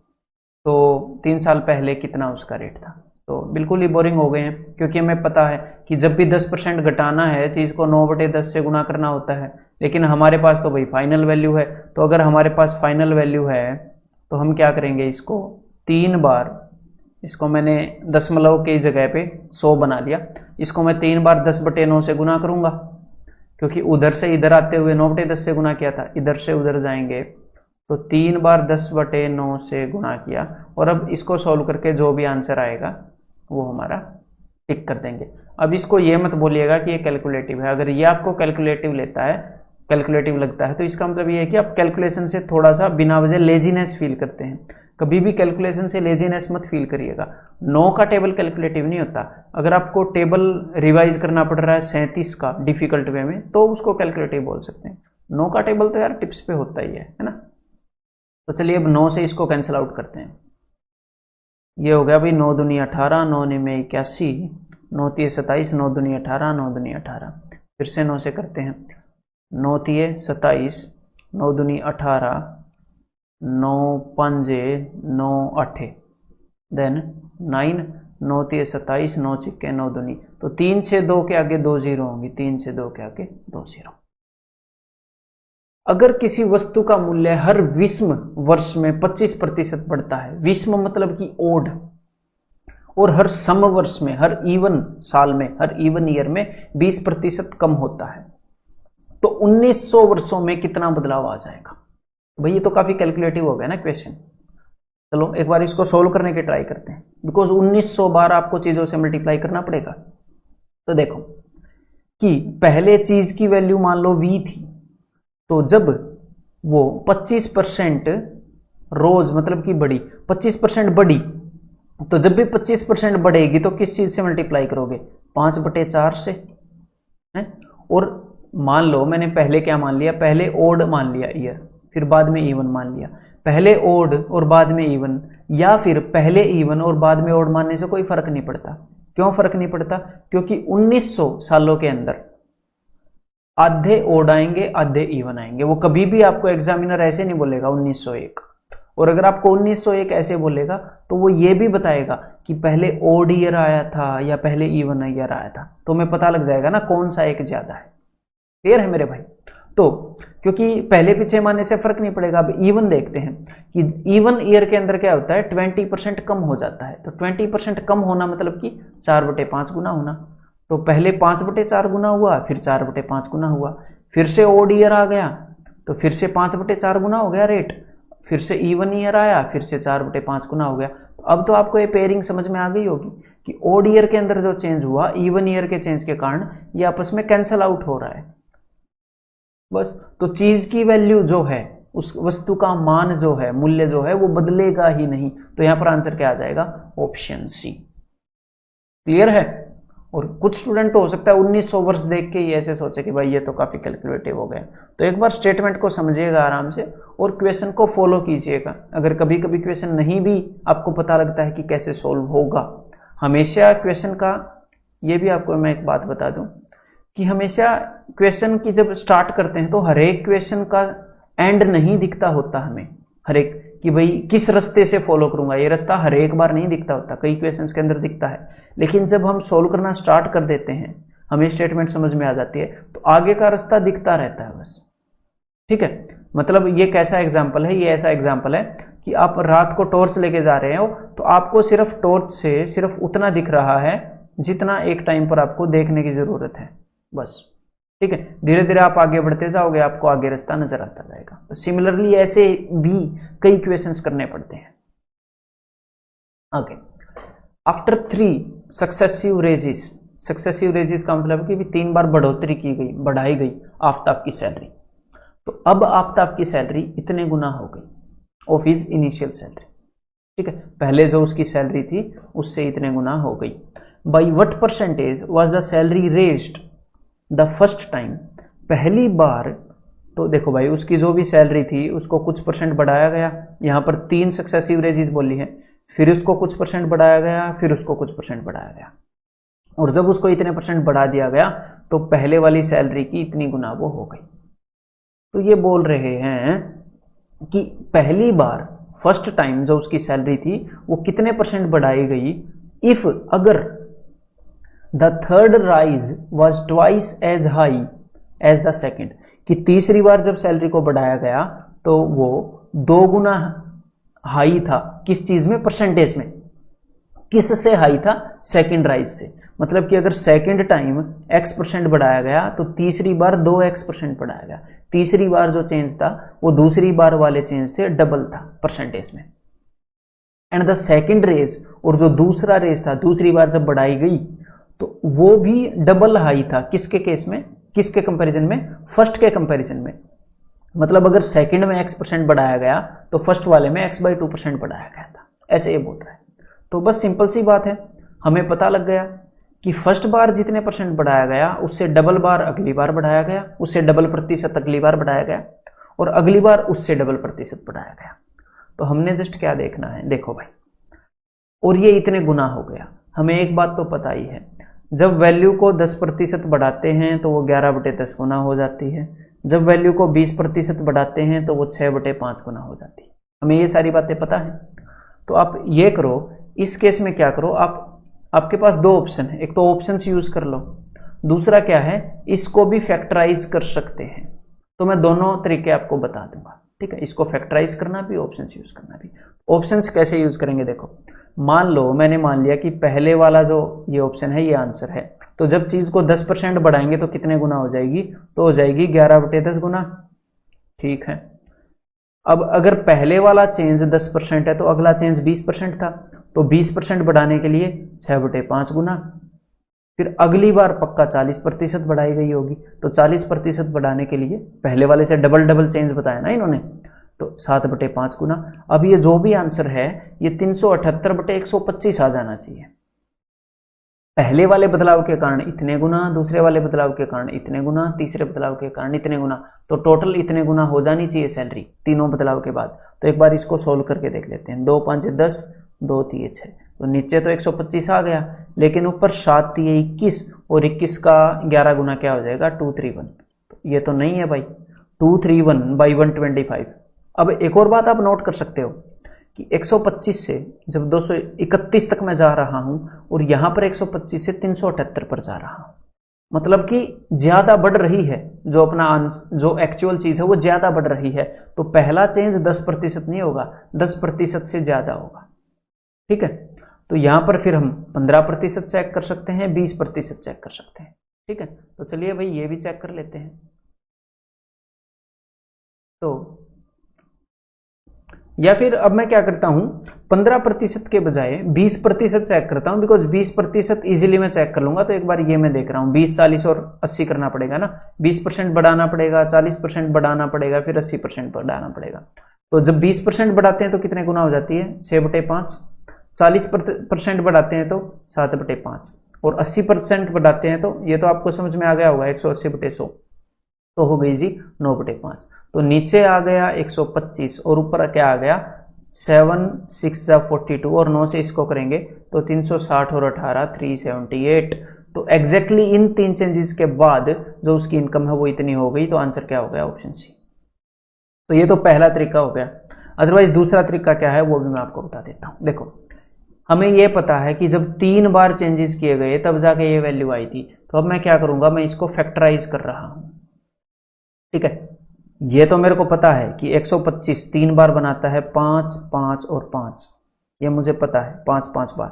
तो 3 साल पहले कितना उसका रेट था? तो बिल्कुल ही बोरिंग हो गए हैं, क्योंकि हमें पता है कि जब भी 10% घटाना है चीज को 9/10 से गुना करना होता है, लेकिन हमारे पास तो भाई फाइनल वैल्यू है। तो अगर हमारे पास फाइनल वैल्यू है तो हम क्या करेंगे, इसको 3 बार, इसको मैंने दशमलव की जगह पे 100 बना लिया, इसको मैं 3 बार 10/9 से गुना करूंगा, क्योंकि उधर से इधर आते हुए 9/10 से गुना किया था, इधर से उधर जाएंगे तो 3 बार 10/9 से गुना किया। और अब इसको सॉल्व करके जो भी आंसर आएगा वो हमारा टिक कर देंगे। अब इसको ये मत बोलिएगा कि ये कैलकुलेटिव है, अगर ये आपको कैलकुलेटिव लेता है, कैलकुलेटिव लगता है, तो इसका मतलब ये है कि आप कैलकुलेशन से थोड़ा सा बिना वजह लेजीनेस फील करते हैं। कभी भी कैलकुलेशन से लेजीनेस मत फील करिएगा। 9 का टेबल कैलकुलेटिव नहीं होता। अगर आपको टेबल रिवाइज करना पड़ रहा है 37 का डिफिकल्ट वे में, तो उसको कैलकुलेटिव बोल सकते हैं। 9 का टेबल तो यार टिप्स पे होता ही है ना। तो चलिए अब 9 से इसको कैंसिल आउट करते हैं। ये हो गया भाई 9 दूनी 18, 9 में 81, 9 3 27, 9 दूनी 18, 9 दूनी 18। फिर से 9 से करते हैं, 9 3 27, 9 दूनी 18, 9 5 9 8, देन 9, 9 3 27, 9 6 9 दूनी, तो 3 6 2 के आगे 2 0 होंगी, 3 6 2 के आगे 2 0। अगर किसी वस्तु का मूल्य हर विषम वर्ष में 25% बढ़ता है, विषम मतलब कि ओड, और हर सम वर्ष में, हर इवन साल में, हर इवन ईयर में 20% कम होता है, तो 1900 वर्षों में कितना बदलाव आ जाएगा? भाई ये तो काफी कैलकुलेटिव हो गया ना क्वेश्चन। चलो एक बार इसको सोल्व करने की ट्राई करते हैं, बिकॉज 1900 बार आपको चीजों से मल्टीप्लाई करना पड़ेगा। तो देखो कि पहले चीज की वैल्यू मान लो v थी, तो जब वो 25% रोज मतलब कि बढ़ी, 25% बढ़ी, तो जब भी 25% बढ़ेगी तो किस चीज से मल्टीप्लाई करोगे? 5/4 से है। और मान लो मैंने पहले क्या मान लिया, पहले ओड मान लिया ईयर, फिर बाद में इवन मान लिया। पहले ओड और बाद में इवन, या फिर पहले इवन और बाद में ओड मानने से कोई फर्क नहीं पड़ता। क्यों फर्क नहीं पड़ता? क्योंकि 1900 सालों के अंदर आधे ओड आएंगे, आधे इवन आएंगे। वो कभी भी आपको एग्जामिनर ऐसे नहीं बोलेगा 1901, और अगर आपको 1901 ऐसे बोलेगा तो वो ये भी बताएगा कि पहले ओड ईयर आया था या पहले इवन ईयर आया था, तो हमें पता लग जाएगा ना कौन सा एक ज्यादा है। क्लियर है मेरे भाई? तो क्योंकि पहले पीछे मानने से फर्क नहीं पड़ेगा। अब इवन देखते हैं कि इवन ईयर के अंदर क्या होता है, 20% कम हो जाता है। तो 20% कम होना मतलब कि 4/5 गुना होना। तो पहले 5/4 गुना हुआ, फिर 4/5 गुना हुआ, फिर से ओड ईयर आ गया तो फिर से 5/4 गुना हो गया रेट, फिर से इवन ईयर आया, फिर से 4/5 गुना हो गया। तो अब तो आपको ये पेयरिंग समझ में आ गई होगी कि ओड ईयर के अंदर जो चेंज हुआ इवन ईयर के चेंज के कारण ये आपस में कैंसल आउट हो रहा है बस। तो चीज की वैल्यू जो है, उस वस्तु का मान जो है, मूल्य जो है, वो बदलेगा ही नहीं। तो यहां पर आंसर क्या आ जाएगा? Option C. क्लियर है? और कुछ स्टूडेंट तो हो सकता है 1900 वर्ष देख के ही ऐसे सोचे कि भाई ये तो काफी कैलकुलेटिव हो गया। तो एक बार स्टेटमेंट को समझिएगा आराम से और क्वेश्चन को फॉलो कीजिएगा। अगर कभी कभी क्वेश्चन नहीं भी आपको पता लगता है कि कैसे सोल्व होगा, हमेशा क्वेश्चन का, ये भी आपको मैं एक बात बता दूं कि हमेशा क्वेश्चन की जब स्टार्ट करते हैं तो हर एक क्वेश्चन का एंड नहीं दिखता होता हमें, हर एक कि भाई किस रास्ते से फॉलो करूंगा, ये रास्ता हर एक बार नहीं दिखता होता, कई क्वेश्चंस के अंदर दिखता है। लेकिन जब हम सोल्व करना स्टार्ट कर देते हैं, हमें स्टेटमेंट समझ में आ जाती है, तो आगे का रास्ता दिखता रहता है बस। ठीक है, मतलब ये कैसा एग्जाम्पल है? ये ऐसा एग्जाम्पल है कि आप रात को टॉर्च लेके जा रहे हो, तो आपको सिर्फ टॉर्च से सिर्फ उतना दिख रहा है जितना एक टाइम पर आपको देखने की जरूरत है बस। ठीक है, धीरे धीरे आप आगे बढ़ते जाओगे, आपको आगे रास्ता नजर आता जाएगा। तो सिमिलरली ऐसे भी कई क्वेश्चंस करने पड़ते हैं। आगे, आफ्टर 3 सक्सेसिव रेजिस, सक्सेसिव रेजिस का मतलब है कि 3 बार बढ़ोतरी की गई, बढ़ाई गई आफ्ताब की सैलरी। तो अब आफ्ताब की सैलरी इतने गुना हो गई ऑफ हिज इनिशियल सैलरी। ठीक है, पहले जो उसकी सैलरी थी उससे इतने गुना हो गई। By what percentage was the salary raised the first time? पहली बार तो देखो भाई, उसकी जो भी सैलरी थी उसको कुछ परसेंट बढ़ाया गया। यहां पर 3 सक्सेसिव रेजिस बोली है, फिर उसको कुछ परसेंट बढ़ाया गया, फिर उसको कुछ परसेंट बढ़ाया गया, और जब उसको इतने परसेंट बढ़ा दिया गया तो पहले वाली सैलरी की इतनी गुना वो हो गई। तो ये बोल रहे हैं कि पहली बार फर्स्ट टाइम जो उसकी सैलरी थी वो कितने परसेंट बढ़ाई गई, इफ अगर the third rise was twice as high as the second, कि तीसरी बार जब सैलरी को बढ़ाया गया तो वो 2 गुना हाई था। किस चीज में? परसेंटेज में। किससे हाई था? सेकेंड राइज से। मतलब कि अगर सेकेंड टाइम x% बढ़ाया गया तो तीसरी बार 2x% बढ़ाया गया। तीसरी बार जो चेंज था वो दूसरी बार वाले चेंज से डबल था परसेंटेज में। एंड द सेकेंड रेज, और जो दूसरा रेज था, दूसरी बार जब बढ़ाई गई तो वो भी डबल हाई था। किसके केस में? किसके कंपैरिजन में? फर्स्ट के कंपैरिजन में। मतलब अगर सेकंड में x% बढ़ाया गया तो फर्स्ट वाले में x/2% बढ़ाया गया था, ऐसे ये बोल रहा है। तो बस सिंपल सी बात है, हमें पता लग गया कि फर्स्ट बार जितने परसेंट बढ़ाया गया उससे डबल बार अगली बार बढ़ाया गया, उससे डबल प्रतिशत अगली बार बढ़ाया गया, और अगली बार उससे डबल प्रतिशत बढ़ाया गया। तो हमने जस्ट क्या देखना है, देखो भाई, और ये इतने गुना हो गया। हमें एक बात तो पता ही है, जब वैल्यू को 10% बढ़ाते हैं तो वो 11/10 गुना हो जाती है। जब वैल्यू को 20% बढ़ाते हैं तो वो 6/5 गुना हो जाती है। हमें ये सारी बातें पता है। तो आप ये करो, इस केस में क्या करो, आपके पास 2 ऑप्शन है। एक तो ऑप्शंस यूज कर लो, दूसरा क्या है, इसको भी फैक्टराइज कर सकते हैं। तो मैं दोनों तरीके आपको बता दूंगा। ठीक है, इसको फैक्टराइज करना भी, ऑप्शंस यूज करना भी। ऑप्शंस कैसे यूज करेंगे, देखो, मान लो मैंने मान लिया कि पहले वाला जो ये ऑप्शन है ये आंसर है, तो जब चीज को 10% बढ़ाएंगे तो कितने गुना हो जाएगी? तो हो जाएगी 11/10 गुना। ठीक है, अब अगर पहले वाला चेंज 10% है तो अगला चेंज 20% था, तो 20% बढ़ाने के लिए 6/5 गुना। फिर अगली बार पक्का 40% बढ़ाई गई होगी, तो 40% बढ़ाने के लिए पहले वाले से डबल डबल चेंज बताया ना इन्होंने, तो 7/5 गुना। अब ये जो भी आंसर है ये 378/125 आ जाना चाहिए। पहले वाले बदलाव के कारण इतने गुना, दूसरे वाले बदलाव के कारण इतने गुना, तीसरे बदलाव के कारण इतने गुना, तो टोटल इतने गुना हो जानी चाहिए सैलरी तीनों बदलाव के बाद। तो एक बार इसको सोल्व करके देख लेते हैं। 2 5 10, 2 3 6, तो नीचे तो 125 आ गया, लेकिन ऊपर 7 3 21, और 21 का 11 गुना क्या हो जाएगा? 231। ये तो नहीं है भाई, 231/125। अब एक और बात आप नोट कर सकते हो कि 125 से जब 231 तक मैं जा रहा हूं और यहां पर 125 से 378 पर जा रहा हूं, मतलब कि ज्यादा बढ़ रही है, जो अपना जो एक्चुअल चीज है वो ज्यादा बढ़ रही है। तो पहला चेंज 10% नहीं होगा, 10% से ज्यादा होगा। ठीक है, तो यहां पर फिर हम 15% चेक कर सकते हैं, 20% चेक कर सकते हैं। ठीक है, तो चलिए भाई ये भी चेक कर लेते हैं। तो या फिर अब मैं क्या करता हूं 15% के बजाय 20% चेक करता हूं, बिकॉज 20% इजीली मैं चेक कर लूंगा। तो एक बार ये मैं देख रहा हूं 20, 40 और 80 करना पड़ेगा ना, 20% बढ़ाना पड़ेगा, 40% बढ़ाना पड़ेगा, फिर 80% बढ़ाना पड़ेगा। तो जब 20% बढ़ाते हैं तो कितने गुना हो जाती है 6/5, 40% बढ़ाते हैं तो 7/5, और 80% बढ़ाते हैं तो ये तो आपको समझ में आ गया होगा 180/100, तो हो गई जी 9/5। तो नीचे आ गया 125 और ऊपर क्या आ गया 7 6 42, और 9 से इसको करेंगे तो 360 और 18 378। तो एग्जैक्टली इन 3 चेंजेस के बाद जो उसकी इनकम है वो इतनी हो गई। तो आंसर क्या हो गया ऑप्शन सी। तो ये तो पहला तरीका हो गया। अदरवाइज दूसरा तरीका क्या है वो भी मैं आपको बता देता हूं। देखो हमें यह पता है कि जब 3 बार चेंजेस किए गए तब जाके ये वैल्यू आई थी। तो अब मैं क्या करूंगा, मैं इसको फैक्टराइज कर रहा हूं। ठीक है, ये तो मेरे को पता है कि 125 3 बार बनाता है 5 5 और 5, ये मुझे पता है 5 5 बार।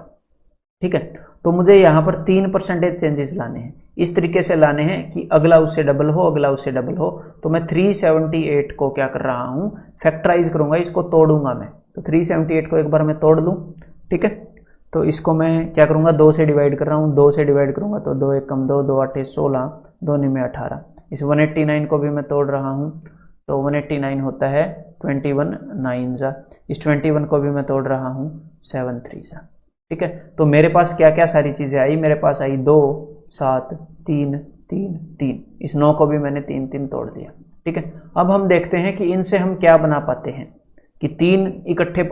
ठीक है, तो मुझे यहां पर 3% चेंजेस लाने हैं, इस तरीके से लाने हैं कि अगला उससे डबल हो, अगला उससे डबल हो। तो मैं 378 को क्या कर रहा हूं फैक्टराइज करूंगा, इसको तोड़ूंगा मैं। तो 378 को एक बार मैं तोड़ लूं। ठीक है, तो इसको मैं क्या करूंगा 2 से डिवाइड कर रहा हूं, 2 से डिवाइड करूंगा तो 2 1 कम 2, 2 8 16, 2 9 18। इस 189 को भी मैं तोड़ रहा हूं, तो 189 होता है 21 9 जा। इस 21 को भी मैं तोड़ रहा हूं 7 3 जा। ठीक है, तो मेरे पास क्या क्या सारी चीजें आई, मेरे पास आई 2 7 3 3 3। इस 9 को भी मैंने 3 3 तोड़ दिया। ठीक है, अब हम देखते हैं कि इनसे हम क्या बना पाते हैं, कि 3 इकट्ठे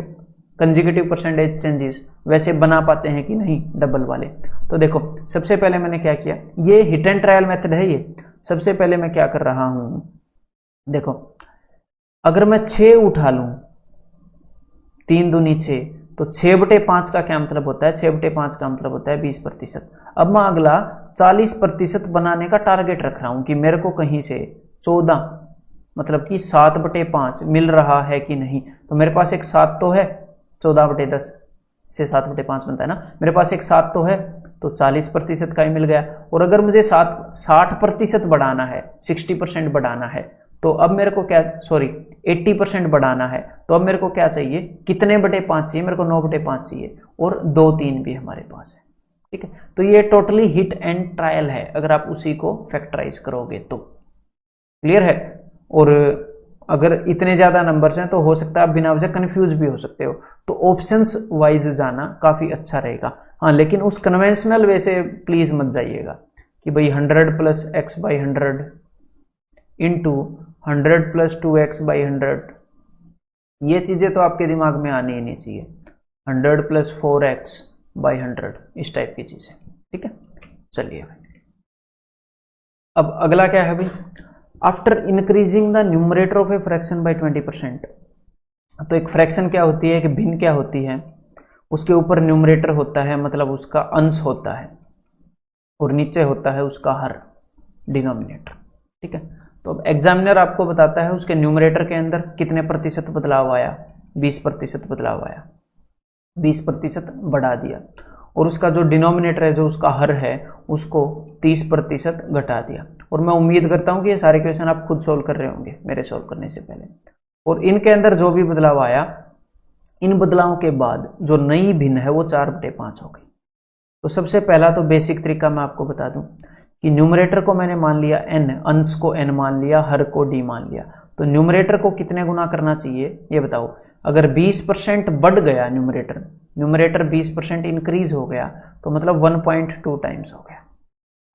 कंजिक्यूटिव परसेंटेज चेंजेस वैसे बना पाते हैं कि नहीं डबल वाले। तो देखो सबसे पहले मैंने क्या किया, ये हिट एंड ट्रायल मेथड है ये। सबसे पहले मैं क्या कर रहा हूं, देखो अगर मैं 6 उठा लूं 3 दूनी 6, तो 6/5 का क्या मतलब होता है, 6/5 का मतलब होता है 20%। अब मैं अगला 40% बनाने का टारगेट रख रहा हूं कि मेरे को कहीं से 14 मतलब कि 7/5 मिल रहा है कि नहीं। तो मेरे पास एक 7 तो है, 14/10 से 7/5 बनता है ना, मेरे पास एक 7 तो है, तो 40% का ही मिल गया। और अगर मुझे 60% बढ़ाना है, 60% बढ़ाना है, तो अब मेरे को क्या 80% बढ़ाना है, तो अब मेरे को क्या चाहिए, कितने बटे 5 चाहिए, मेरे को 9/5 चाहिए, और 2 3 भी हमारे पास है। ठीक है, तो ये टोटली हिट एंड ट्रायल है अगर आप उसी को फैक्टराइज करोगे तो। क्लियर है। और अगर इतने ज्यादा नंबर्स हैं तो हो सकता है आप बिना वजह कंफ्यूज भी हो सकते हो, तो ऑप्शंस वाइज जाना काफी अच्छा रहेगा। हाँ, लेकिन उस कन्वेंशनल वे से प्लीज मत जाइएगा कि भाई 100 plus x by 100 into 100 plus 2x/100, ये चीजें तो आपके दिमाग में आनी ही नहीं चाहिए। 100 प्लस 4x/100 इस टाइप की चीजें। ठीक है, चलिए भाई अब अगला क्या है भाई, after increasing the numerator of a fraction by 20%। तो एक फ्रैक्शन क्या होती है, एक भिन्न क्या होती है, उसके ऊपर न्यूमरेटर होता है मतलब उसका अंश होता है, और नीचे होता है उसका हर, डिनोमिनेटर। ठीक है, तो अब एग्जामिनर आपको बताता है उसके न्यूमरेटर के अंदर कितने प्रतिशत बदलाव आया, 20% बदलाव आया, 20% बढ़ा दिया, और उसका जो डिनोमिनेटर है जो उसका हर है उसको 30% घटा दिया। और मैं उम्मीद करता हूं कि ये सारे क्वेश्चन आप खुद सोल्व कर रहे होंगे मेरे सोल्व करने से पहले। और इनके अंदर जो भी बदलाव आया, इन बदलावों के बाद जो नई भिन्न है वो 4/5 हो गई। तो सबसे पहला तो बेसिक तरीका मैं आपको बता दूं कि न्यूमरेटर को मैंने मान लिया n, अंश को n मान लिया, हर को d मान लिया। तो न्यूमरेटर को कितने गुना करना चाहिए ये बताओ। अगर 20% बढ़ गया न्यूमरेटर 20% इंक्रीज हो गया, तो मतलब 1.2 टाइम्स हो गया,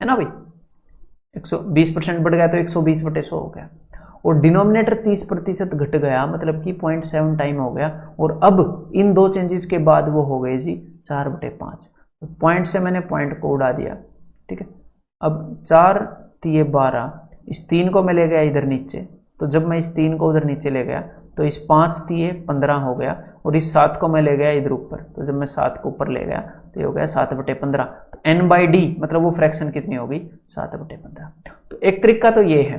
है ना भाई। 120% बढ़ गया तो 120/100 हो गया। और डिनोमिनेटर 30% घट गया मतलब कि 0.7 टाइम हो गया। और अब इन दो चेंजेस के बाद वो हो गए जी 4/5। तो पॉइंट से मैंने पॉइंट को उड़ा दिया। ठीक है, अब 4 3 12, इस 3 को मैं ले गया इधर नीचे, तो जब मैं इस 3 को उधर नीचे ले गया तो इस 5 3 15 हो गया, और इस 7 को मैं ले गया इधर ऊपर, तो जब मैं 7 को ऊपर ले गया तो ये हो गया 7/15। तो n/d मतलब वो फ्रैक्शन कितनी हो गई 7/15। तो एक तरीका तो ये है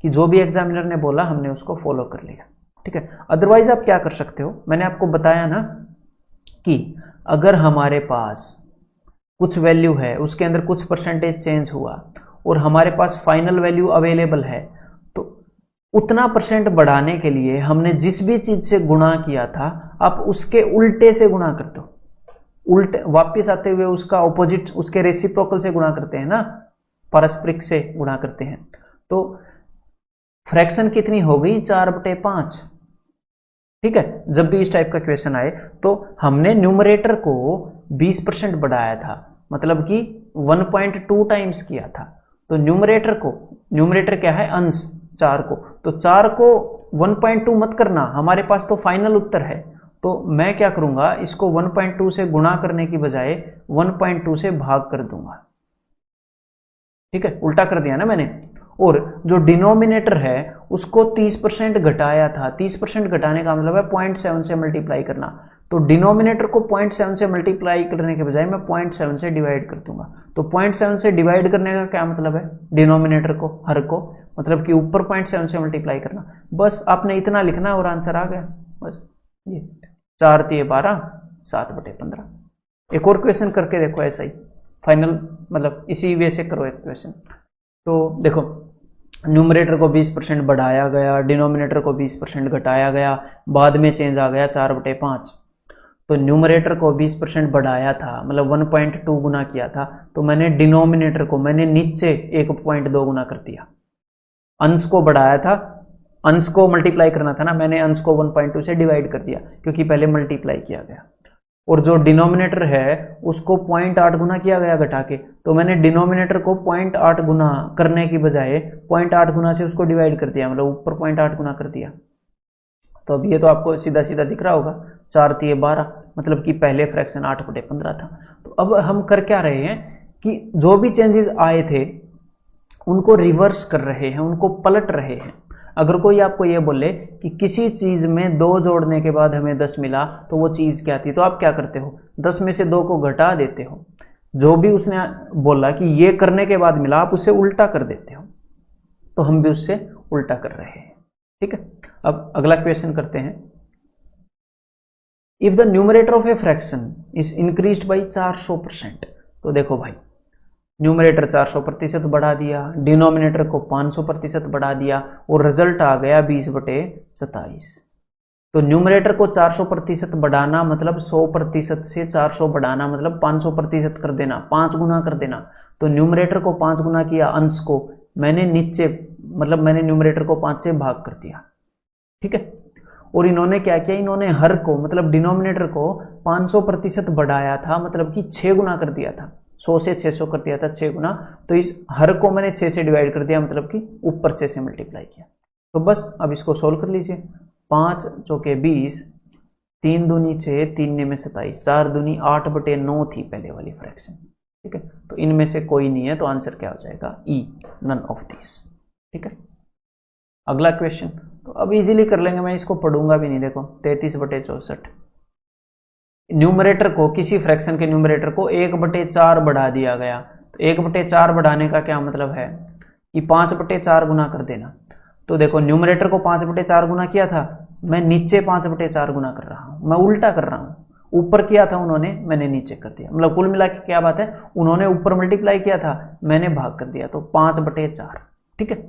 कि जो भी एग्जामिनर ने बोला हमने उसको फॉलो कर लिया। ठीक है, अदरवाइज आप क्या कर सकते हो, मैंने आपको बताया ना कि अगर हमारे पास कुछ वैल्यू है उसके अंदर कुछ परसेंटेज चेंज हुआ और हमारे पास फाइनल वैल्यू अवेलेबल है, तो उतना परसेंट बढ़ाने के लिए हमने जिस भी चीज से गुणा किया था आप उसके उल्टे से गुणा कर दो, उल्टे वापस आते हुए उसका ऑपोजिट, उसके रेसिप्रोकल से गुणा करते हैं ना, पारस्परिक से गुणा करते हैं। तो फ्रैक्शन कितनी हो गई, 4/5। ठीक है, जब भी इस टाइप का क्वेश्चन आए तो हमने न्यूमरेटर को 20% बढ़ाया था, मतलब कि 1.2 टाइम्स किया था। तो न्यूमरेटर क्या है, अंश 4 को, तो 4 को 1.2 मत करना, हमारे पास तो फाइनल उत्तर है। तो मैं क्या करूंगा, इसको 1.2 से गुणा करने की बजाय 1.2 से भाग कर दूंगा। ठीक है, उल्टा कर दिया ना मैंने। और जो डिनोमिनेटर है उसको 30% घटाया था, 30% घटाने का मतलब है 0.7 से मल्टीप्लाई करना। तो डिनोमिनेटर को 0.7 से मल्टीप्लाई करने के बजाय मैं 0.7 से डिवाइड कर दूंगा। तो 0.7 से डिवाइड करने का क्या मतलब है, डिनोमिनेटर को, हर को, मतलब कि ऊपर 0.7 से मल्टीप्लाई करना। बस आपने इतना लिखना और आंसर आ गया। बस ये 4 × 12 7/15। एक और क्वेश्चन करके देखो ऐसा ही, फाइनल मतलब इसी वे से करो एक क्वेश्चन। तो देखो, न्यूमरेटर को 20% बढ़ाया गया, डिनोमिनेटर को 20% घटाया गया, बाद में चेंज आ गया 4/5। तो न्यूमरेटर को 20% बढ़ाया था, मतलब 1.2 गुना किया था, तो मैंने डिनोमिनेटर को मैंने नीचे 1.2 गुना कर दिया। अंश को बढ़ाया था, अंश को मल्टीप्लाई करना था ना, मैंने अंश को 1.2 से डिवाइड कर दिया क्योंकि पहले मल्टीप्लाई किया गया। और जो डिनोमिनेटर है उसको 0.8 गुना किया गया घटा के, तो मैंने डिनोमिनेटर को 0.8 गुना करने की बजाय 0.8 गुना से उसको डिवाइड कर दिया, मतलब ऊपर 0.8 गुना कर दिया। तो अब ये तो आपको सीधा सीधा दिख रहा होगा, 4 × 12, मतलब कि पहले फ्रैक्शन 8/15 था। तो अब हम कर क्या रहे हैं कि जो भी चेंजेस आए थे उनको रिवर्स कर रहे हैं, उनको पलट रहे हैं। अगर कोई आपको ये बोले कि किसी चीज में 2 जोड़ने के बाद हमें 10 मिला, तो वो चीज क्या थी, तो आप क्या करते हो, 10 में से 2 को घटा देते हो। जो भी उसने बोला कि ये करने के बाद मिला, आप उससे उल्टा कर देते हो। तो हम भी उससे उल्टा कर रहे हैं। ठीक है, अब अगला क्वेश्चन करते हैं। If the numerator of a fraction is increased by 400%, तो देखो भाई, न्यूमरेटर 400% बढ़ा दिया, डिनोमिनेटर को 500% बढ़ा दिया, और रिजल्ट आ गया 20/27। तो न्यूमरेटर को 400% बढ़ाना मतलब 100% से 400 बढ़ाना मतलब 500% कर देना, 5 गुना कर देना। तो न्यूमरेटर को 5 गुना किया, अंश को मैंने नीचे, मतलब मैंने न्यूमरेटर को 5 से भाग कर दिया। ठीक है, और इन्होंने क्या किया, इन्होंने हर को, मतलब डिनोमिनेटर को 500% बढ़ाया था, मतलब कि 6 गुना कर दिया था, 100 से 600 कर दिया था, 6 गुना। तो इस हर को मैंने 6 से डिवाइड कर दिया, मतलब कि ऊपर 6 से मल्टीप्लाई किया। तो बस अब इसको सोल्व कर लीजिए। 5 चौके 20, 3 दूनी 6, 3 में 27, 4 दूनी 8/9 थी पहले वाली फ्रैक्शन। ठीक है, तो इनमें से कोई नहीं है, तो आंसर क्या हो जाएगा, ई, नन ऑफ दिस। ठीक है, अगला क्वेश्चन तो अब इजीली कर लेंगे, मैं इसको पढ़ूंगा भी नहीं। देखो 33/64, न्यूमरेटर को, किसी फ्रैक्शन के न्यूमरेटर को 1/4 बढ़ा दिया गया। तो 1/4 बढ़ाने का क्या मतलब है कि 5/4 गुना कर देना। तो देखो, न्यूमरेटर को 5/4 गुना किया था, मैं नीचे 5/4 गुना कर रहा हूं, मैं उल्टा कर रहा हूं। ऊपर किया था उन्होंने, मैंने नीचे कर दिया, मतलब कुल मिला के क्या बात है, उन्होंने ऊपर मल्टीप्लाई किया था, मैंने भाग कर दिया, तो 5/4। ठीक है,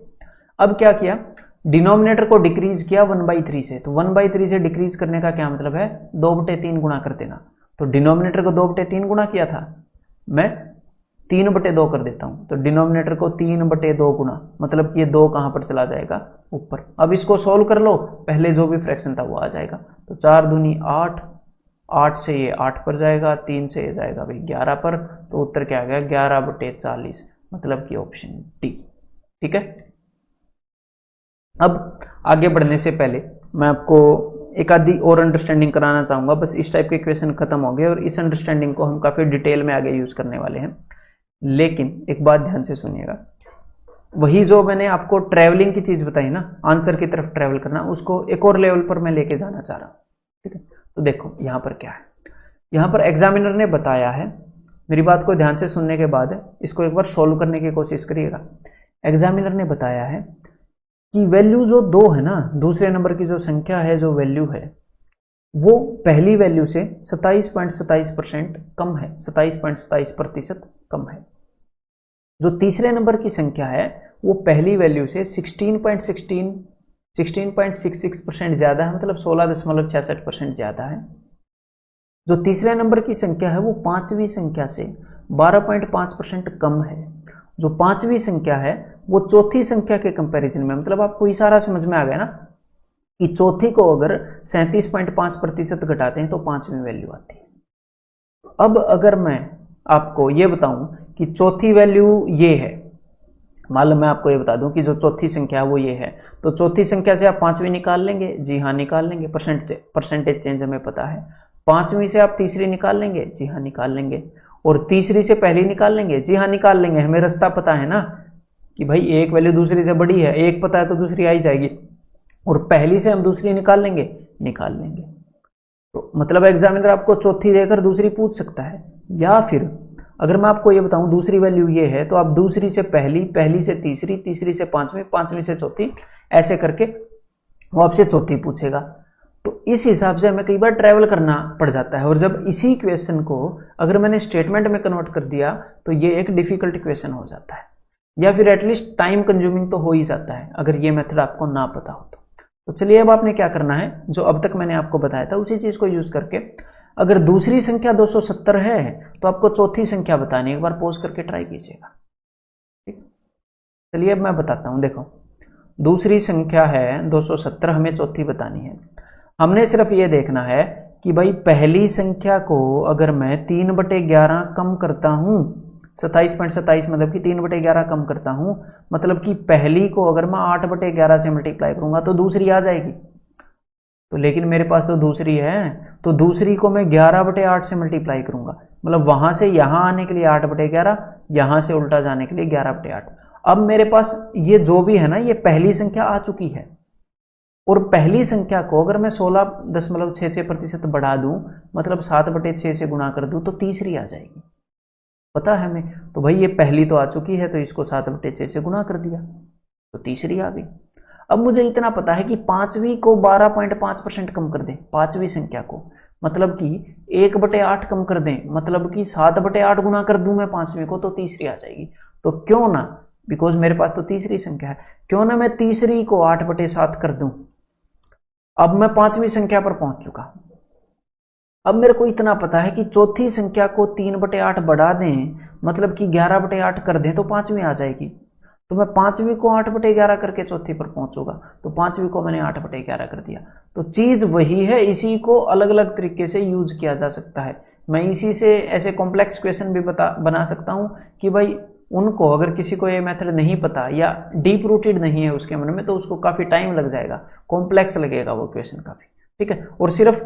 अब क्या किया, डिनोमिनेटर को डिक्रीज किया 1/3 से। तो 1/3 से डिक्रीज करने का क्या मतलब है, 2/3 गुना कर देना। तो डिनोमिनेटर को 2/3 गुना किया था, मैं 3/2 कर देता हूं। तो डिनोमिनेटर को 3/2 गुना, मतलब कि ये 2 कहां पर चला जाएगा, ऊपर। अब इसको सोल्व कर लो, पहले जो भी फ्रैक्शन था वो आ जाएगा। तो 4 दूनी 8, 8 से ये 8 पर जाएगा, 3 से ये जाएगा भाई 11 पर। तो उत्तर क्या आ गया, 11/40, मतलब कि ऑप्शन डी। ठीक है, अब आगे बढ़ने से पहले मैं आपको एक आधी और अंडरस्टैंडिंग कराना चाहूंगा। बस इस टाइप के क्वेश्चन खत्म हो गए और इस अंडरस्टैंडिंग को हम काफी डिटेल में आगे यूज करने वाले हैं। लेकिन एक बात ध्यान से सुनिएगा, वही जो मैंने आपको ट्रैवलिंग की चीज बताई ना, आंसर की तरफ ट्रैवल करना, उसको एक और लेवल पर मैं लेके जाना चाह रहा हूं। ठीक है, तो देखो यहां पर क्या है, यहां पर एग्जामिनर ने बताया है, मेरी बात को ध्यान से सुनने के बाद इसको एक बार सोल्व करने की कोशिश करिएगा। एग्जामिनर ने बताया है कि वैल्यू जो 2 है ना, दूसरे नंबर की जो संख्या है, जो वैल्यू है, वो पहली वैल्यू से 27.27% कम है, 27.27% कम है। जो तीसरे नंबर की संख्या है वो पहली वैल्यू से 16.16 16.66% ज्यादा है, मतलब 16.66% ज्यादा है। जो तीसरे नंबर की संख्या है वो पांचवी संख्या से 12.5% कम है। जो पांचवी संख्या है वो चौथी संख्या के कंपैरिजन में, मतलब आपको इशारा समझ में आ गया ना कि चौथी को अगर 37.5% घटाते हैं तो पांचवी वैल्यू आती है। अब अगर मैं आपको ये बताऊं कि चौथी वैल्यू ये है, मान लो मैं आपको ये बता दूं कि जो चौथी संख्या है वो ये है, तो चौथी संख्या से आप पांचवी निकाल लेंगे, जी हाँ निकाल लेंगे, परसेंटेज चेंज हमें पता है। पांचवी से आप तीसरी निकाल लेंगे, जी हाँ निकाल लेंगे। और तीसरी से पहली निकाल लेंगे, जी हाँ निकाल लेंगे। हमें रास्ता पता है ना कि भाई एक वैल्यू दूसरी से बड़ी है, एक पता है तो दूसरी आ ही जाएगी। और पहली से हम दूसरी निकाल लेंगे, निकाल लेंगे। तो मतलब एग्जामिनर आपको चौथी देकर दूसरी पूछ सकता है। या फिर अगर मैं आपको ये बताऊं दूसरी वैल्यू ये है, तो आप दूसरी से पहली, पहली से तीसरी, तीसरी से पांचवी, पांचवी से चौथी, ऐसे करके वो आपसे चौथी पूछेगा। तो इस हिसाब से हमें कई बार ट्रैवल करना पड़ जाता है। और जब इसी क्वेश्चन को अगर मैंने स्टेटमेंट में कन्वर्ट कर दिया तो ये एक डिफिकल्ट क्वेश्चन हो जाता है, या फिर एटलीस्ट टाइम कंज्यूमिंग तो हो ही जाता है अगर ये मेथड आपको ना पता हो तो चलिए अब आपने क्या करना है, जो अब तक मैंने आपको बताया था उसी चीज को यूज करके, अगर दूसरी संख्या 270 है तो आपको चौथी संख्या बतानी है। एक बार पॉज करके ट्राई कीजिएगा। ठीक, चलिए अब मैं बताता हूं। देखो दूसरी संख्या है 270, हमें चौथी बतानी है। हमने सिर्फ ये देखना है कि भाई पहली संख्या को अगर मैं 3/11 कम करता हूं, 27.27 मतलब कि 3/11 कम करता हूं, मतलब कि पहली को अगर मैं 8/11 से मल्टीप्लाई करूंगा तो दूसरी आ जाएगी। तो लेकिन मेरे पास तो दूसरी है, तो दूसरी को मैं 11/8 से मल्टीप्लाई करूंगा, मतलब वहां से यहां आने के लिए 8/11, यहां से उल्टा जाने के लिए 11/8। अब मेरे पास ये जो भी है ना, ये पहली संख्या आ चुकी है। और पहली संख्या को अगर मैं 16.66% बढ़ा दूं, मतलब 7/6 से गुणा कर दूं, तो तीसरी आ जाएगी। पता है हमें, तो भाई ये पहली तो आ चुकी है, तो इसको 7/6 से गुणा कर दिया तो तीसरी आ गई। अब मुझे इतना पता है कि पांचवी को 12.5% कम कर दें, पांचवी संख्या को, मतलब कि 1/8 कम कर दें, मतलब कि 7/8 गुणा कर दूं मैं पांचवी को, तो तीसरी आ जाएगी। तो क्यों ना, बिकॉज मेरे पास तो तीसरी संख्या है, क्यों ना मैं तीसरी को 8/7 कर दूं। अब मैं पांचवी संख्या पर पहुंच चुका। अब मेरे को इतना पता है कि चौथी संख्या को 3/8 बढ़ा दें, मतलब कि 11/8 कर दें, तो पांचवी आ जाएगी। तो मैं पांचवी को 8/11 करके चौथी पर पहुंचूंगा, तो पांचवी को मैंने 8/11 कर दिया। तो चीज वही है, इसी को अलग अलग तरीके से यूज किया जा सकता है। मैं इसी से ऐसे कॉम्प्लेक्स क्वेश्चन भी बना सकता हूं कि भाई उनको, अगर किसी को ये मेथड नहीं पता या डीप रूटेड नहीं है उसके मन में, तो उसको काफी टाइम लग जाएगा, कॉम्प्लेक्स लगेगा वो क्वेश्चन काफी। ठीक है, और सिर्फ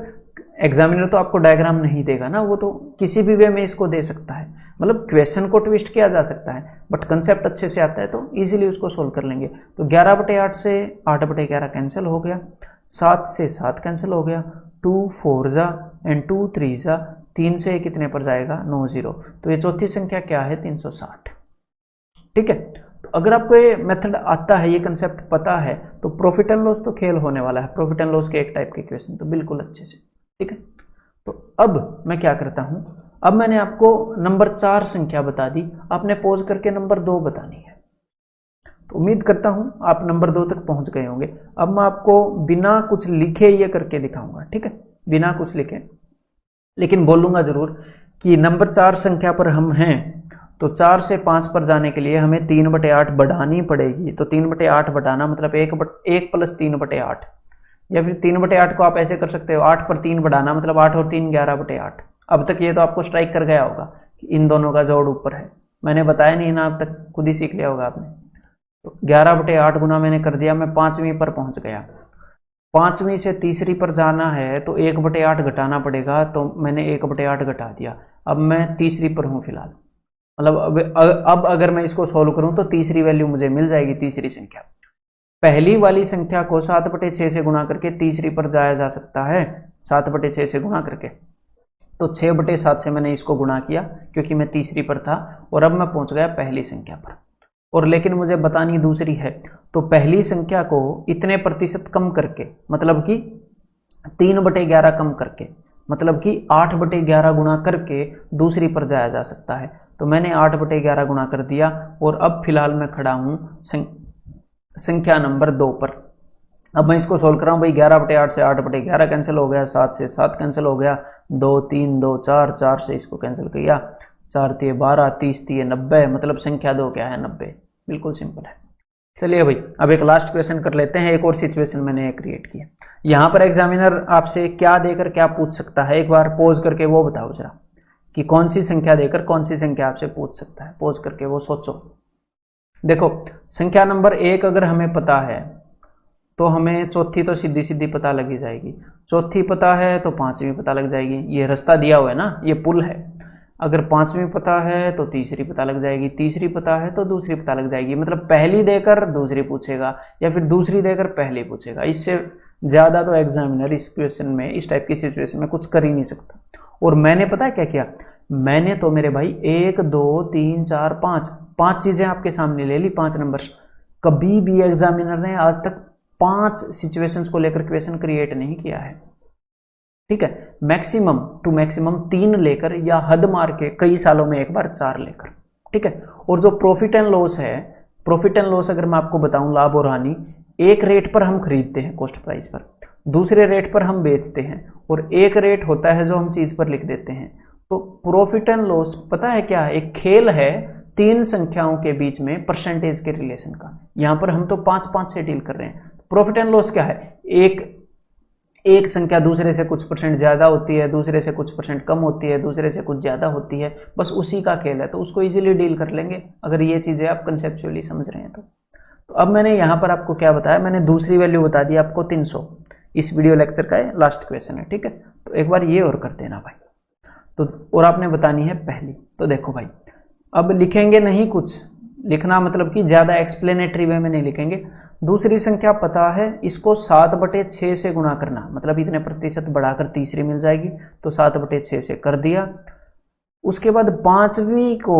एग्जामिनर तो आपको डायग्राम नहीं देगा ना, वो तो किसी भी वे में इसको दे सकता है, मतलब क्वेश्चन को ट्विस्ट किया जा सकता है, बट कंसेप्ट अच्छे से आता है तो इजीली उसको सोल्व कर लेंगे। तो 11/8 से 8/11 कैंसिल हो गया, 7 से 7 कैंसिल हो गया, 2 4 जा एंड 2 3 जा, 3 से कितने पर जाएगा, 9 0। तो ये चौथी संख्या क्या है, 360। ठीक है, तो अगर आपको ये मेथड आता है, ये कंसेप्ट पता है, तो प्रॉफिट एंड लॉस तो खेल होने वाला है। प्रॉफिट एंड लॉस के एक टाइप के क्वेश्चन तो बिल्कुल अच्छे से। ठीक है, तो अब मैं क्या करता हूं, अब मैंने आपको नंबर 4 संख्या बता दी, आपने पॉज करके नंबर 2 बतानी है। तो उम्मीद करता हूं आप नंबर 2 तक पहुंच गए होंगे। अब मैं आपको बिना कुछ लिखे ये करके दिखाऊंगा। ठीक है, बिना कुछ लिखे, लेकिन बोलूंगा जरूर कि नंबर 4 संख्या पर हम हैं, तो 4 से 5 पर जाने के लिए हमें 3/8 बढ़ानी पड़ेगी। तो 3/8 बढ़ाना मतलब 1 + 3/8, या फिर 3/8 को आप ऐसे कर सकते हो, 8 पर 3 बढ़ाना मतलब 8 और 3 11/8। अब तक ये तो आपको स्ट्राइक कर गया होगा कि इन दोनों का जोड़ ऊपर है, मैंने बताया नहीं ना, अब तक खुद ही सीख लिया होगा आपने। तो 11/8 गुना मैंने कर दिया, मैं पांचवीं पर पहुंच गया। पांचवीं से तीसरी पर जाना है तो 1/8 घटाना पड़ेगा, तो मैंने 1/8 घटा दिया। अब मैं तीसरी पर हूं फिलहाल, मतलब अब अगर मैं इसको सोल्व करूं तो तीसरी वैल्यू मुझे मिल जाएगी, तीसरी संख्या। पहली वाली संख्या को 7/6 से गुणा करके तीसरी पर जाया जा सकता है, 7/6 से गुणा करके। तो 6/7 से मैंने इसको गुणा किया क्योंकि मैं तीसरी पर था, और अब मैं पहुंच गया पहली संख्या पर। और लेकिन मुझे बतानी दूसरी है, तो पहली संख्या को इतने प्रतिशत कम करके, मतलब कि 3/11 कम करके, मतलब कि 8/11 गुणा करके दूसरी पर जाया जा सकता है। तो मैंने 8/11 गुणा कर दिया, और अब फिलहाल मैं खड़ा हूं संख्या नंबर 2 पर। अब मैं इसको सोल्व कर रहा हूँ भाई, 11/8 से 8/11 कैंसिल हो गया, 7 से 7 कैंसिल हो गया, 2 3 2 4, 4 से इसको कैंसिल किया, 4 3 12, 30 3 90, मतलब संख्या 2 क्या है 90। बिल्कुल सिंपल है। चलिए भाई अब एक लास्ट क्वेश्चन कर लेते हैं, एक और सिचुएशन मैंने क्रिएट की है। यहां पर एग्जामिनर आपसे क्या देकर क्या पूछ सकता है, एक बार पॉज करके वो बताओ जरा कि कौन सी संख्या देकर कौन सी संख्या आपसे पूछ सकता है। पॉज करके वो सोचो। देखो संख्या नंबर 1 अगर हमें पता है तो हमें चौथी तो सीधी सीधी पता लगी जाएगी, चौथी पता है तो पांचवी पता लग जाएगी, ये रास्ता दिया हुआ है ना, ये पुल है। अगर पांचवी पता है तो तीसरी पता लग जाएगी, तीसरी पता है तो दूसरी पता लग जाएगी, मतलब पहली देकर दूसरी पूछेगा या फिर दूसरी देकर पहली पूछेगा। इससे ज्यादा तो एग्जामिनर इस क्वेश्चन में, इस टाइप की सिचुएशन में कुछ कर ही नहीं सकता। और मैंने पता है क्या किया, मैंने तो मेरे भाई 1 2 3 4 5 चीजें आपके सामने ले ली, 5 नंबर। कभी भी एग्जामिनर ने आज तक 5 सिचुएशंस को लेकर क्वेश्चन क्रिएट नहीं किया है। ठीक है, मैक्सिमम टू मैक्सिमम 3 लेकर या हद मार के कई सालों में एक बार 4 लेकर। ठीक है, और जो प्रॉफिट एंड लॉस है, प्रॉफिट एंड लॉस अगर मैं आपको बताऊं, लाभ और हानि, एक रेट पर हम खरीदते हैं कॉस्ट प्राइस पर, दूसरे रेट पर हम बेचते हैं, और एक रेट होता है जो हम चीज पर लिख देते हैं। तो प्रॉफिट एंड लॉस पता है क्या है, एक खेल है 3 संख्याओं के बीच में परसेंटेज के रिलेशन का। यहां पर हम तो 5-5 से डील कर रहे हैं। प्रॉफिट एंड लॉस क्या है, एक संख्या दूसरे से कुछ परसेंट ज्यादा होती है, दूसरे से कुछ परसेंट कम होती है, दूसरे से कुछ ज्यादा होती है, बस उसी का खेल है। तो उसको इजीली डील कर लेंगे अगर ये चीजें आप कंसेप्चुअली समझ रहे हैं तो अब मैंने यहां पर आपको क्या बताया, मैंने दूसरी वैल्यू बता दी आपको 300। इस वीडियो लेक्चर का लास्ट क्वेश्चन है। ठीक है, तो एक बार ये और कर देना भाई। तो और आपने बतानी है पहली। तो देखो भाई अब लिखेंगे नहीं कुछ, लिखना मतलब कि ज्यादा एक्सप्लेनेटरी वे में नहीं लिखेंगे। दूसरी संख्या पता है, इसको 7/6 से गुणा करना, मतलब इतने प्रतिशत बढ़ाकर तीसरी मिल जाएगी, तो 7/6 से कर दिया। उसके बाद पांचवी को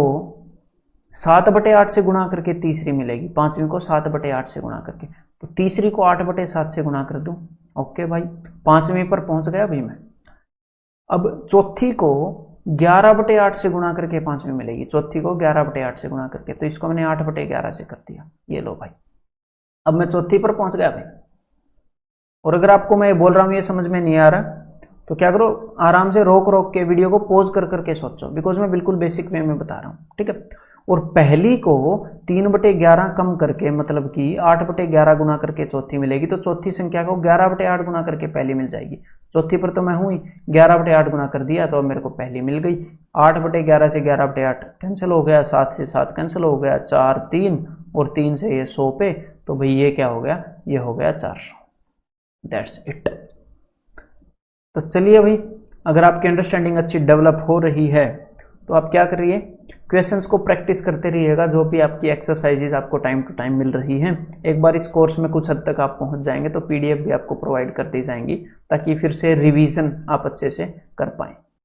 7/8 से गुणा करके तीसरी मिलेगी, पांचवी को 7/8 से गुणा करके, तो तीसरी को 8/7 से गुणा कर दूं। ओके भाई, पांचवी पर पहुंच गया भाई मैं। अब चौथी को 11/8 से गुणा करके पांचवी मिलेगी, चौथी को 11/8 से गुणा करके, तो इसको मैंने 8/11 से कर दिया। ये लो भाई, अब मैं चौथी पर पहुंच गया भाई। और अगर आपको मैं बोल रहा हूं ये समझ में नहीं आ रहा, तो क्या करो, आराम से रोक रोक के वीडियो को पॉज कर करके सोचो, बिकॉज मैं बिल्कुल बेसिक वे में बता रहा हूं। ठीक है, और पहली को 3/11 कम करके, मतलब कि 8/11 गुना करके चौथी मिलेगी, तो चौथी संख्या को 11/8 गुना करके पहली मिल जाएगी। चौथी पर तो मैं हूं ही, 11/8 गुना कर दिया तो अब मेरे को पहली मिल गई। 8/11 से 11/8 कैंसिल हो गया, 7 से 7 कैंसिल हो गया, 4 3 और 3 से ये 100 पे, तो भाई ये क्या हो गया, ये हो गया 400। That's it. तो चलिए भाई, अगर आपकी अंडरस्टैंडिंग अच्छी डेवलप हो रही है तो आप क्या करिए, क्वेश्चंस को प्रैक्टिस करते रहिएगा। जो भी आपकी एक्सरसाइजेज आपको टाइम टू टाइम मिल रही हैं, एक बार इस कोर्स में कुछ हद तक आप पहुंच जाएंगे तो पीडीएफ भी आपको प्रोवाइड कर दी जाएंगी, ताकि फिर से रिवीजन आप अच्छे से कर पाएं।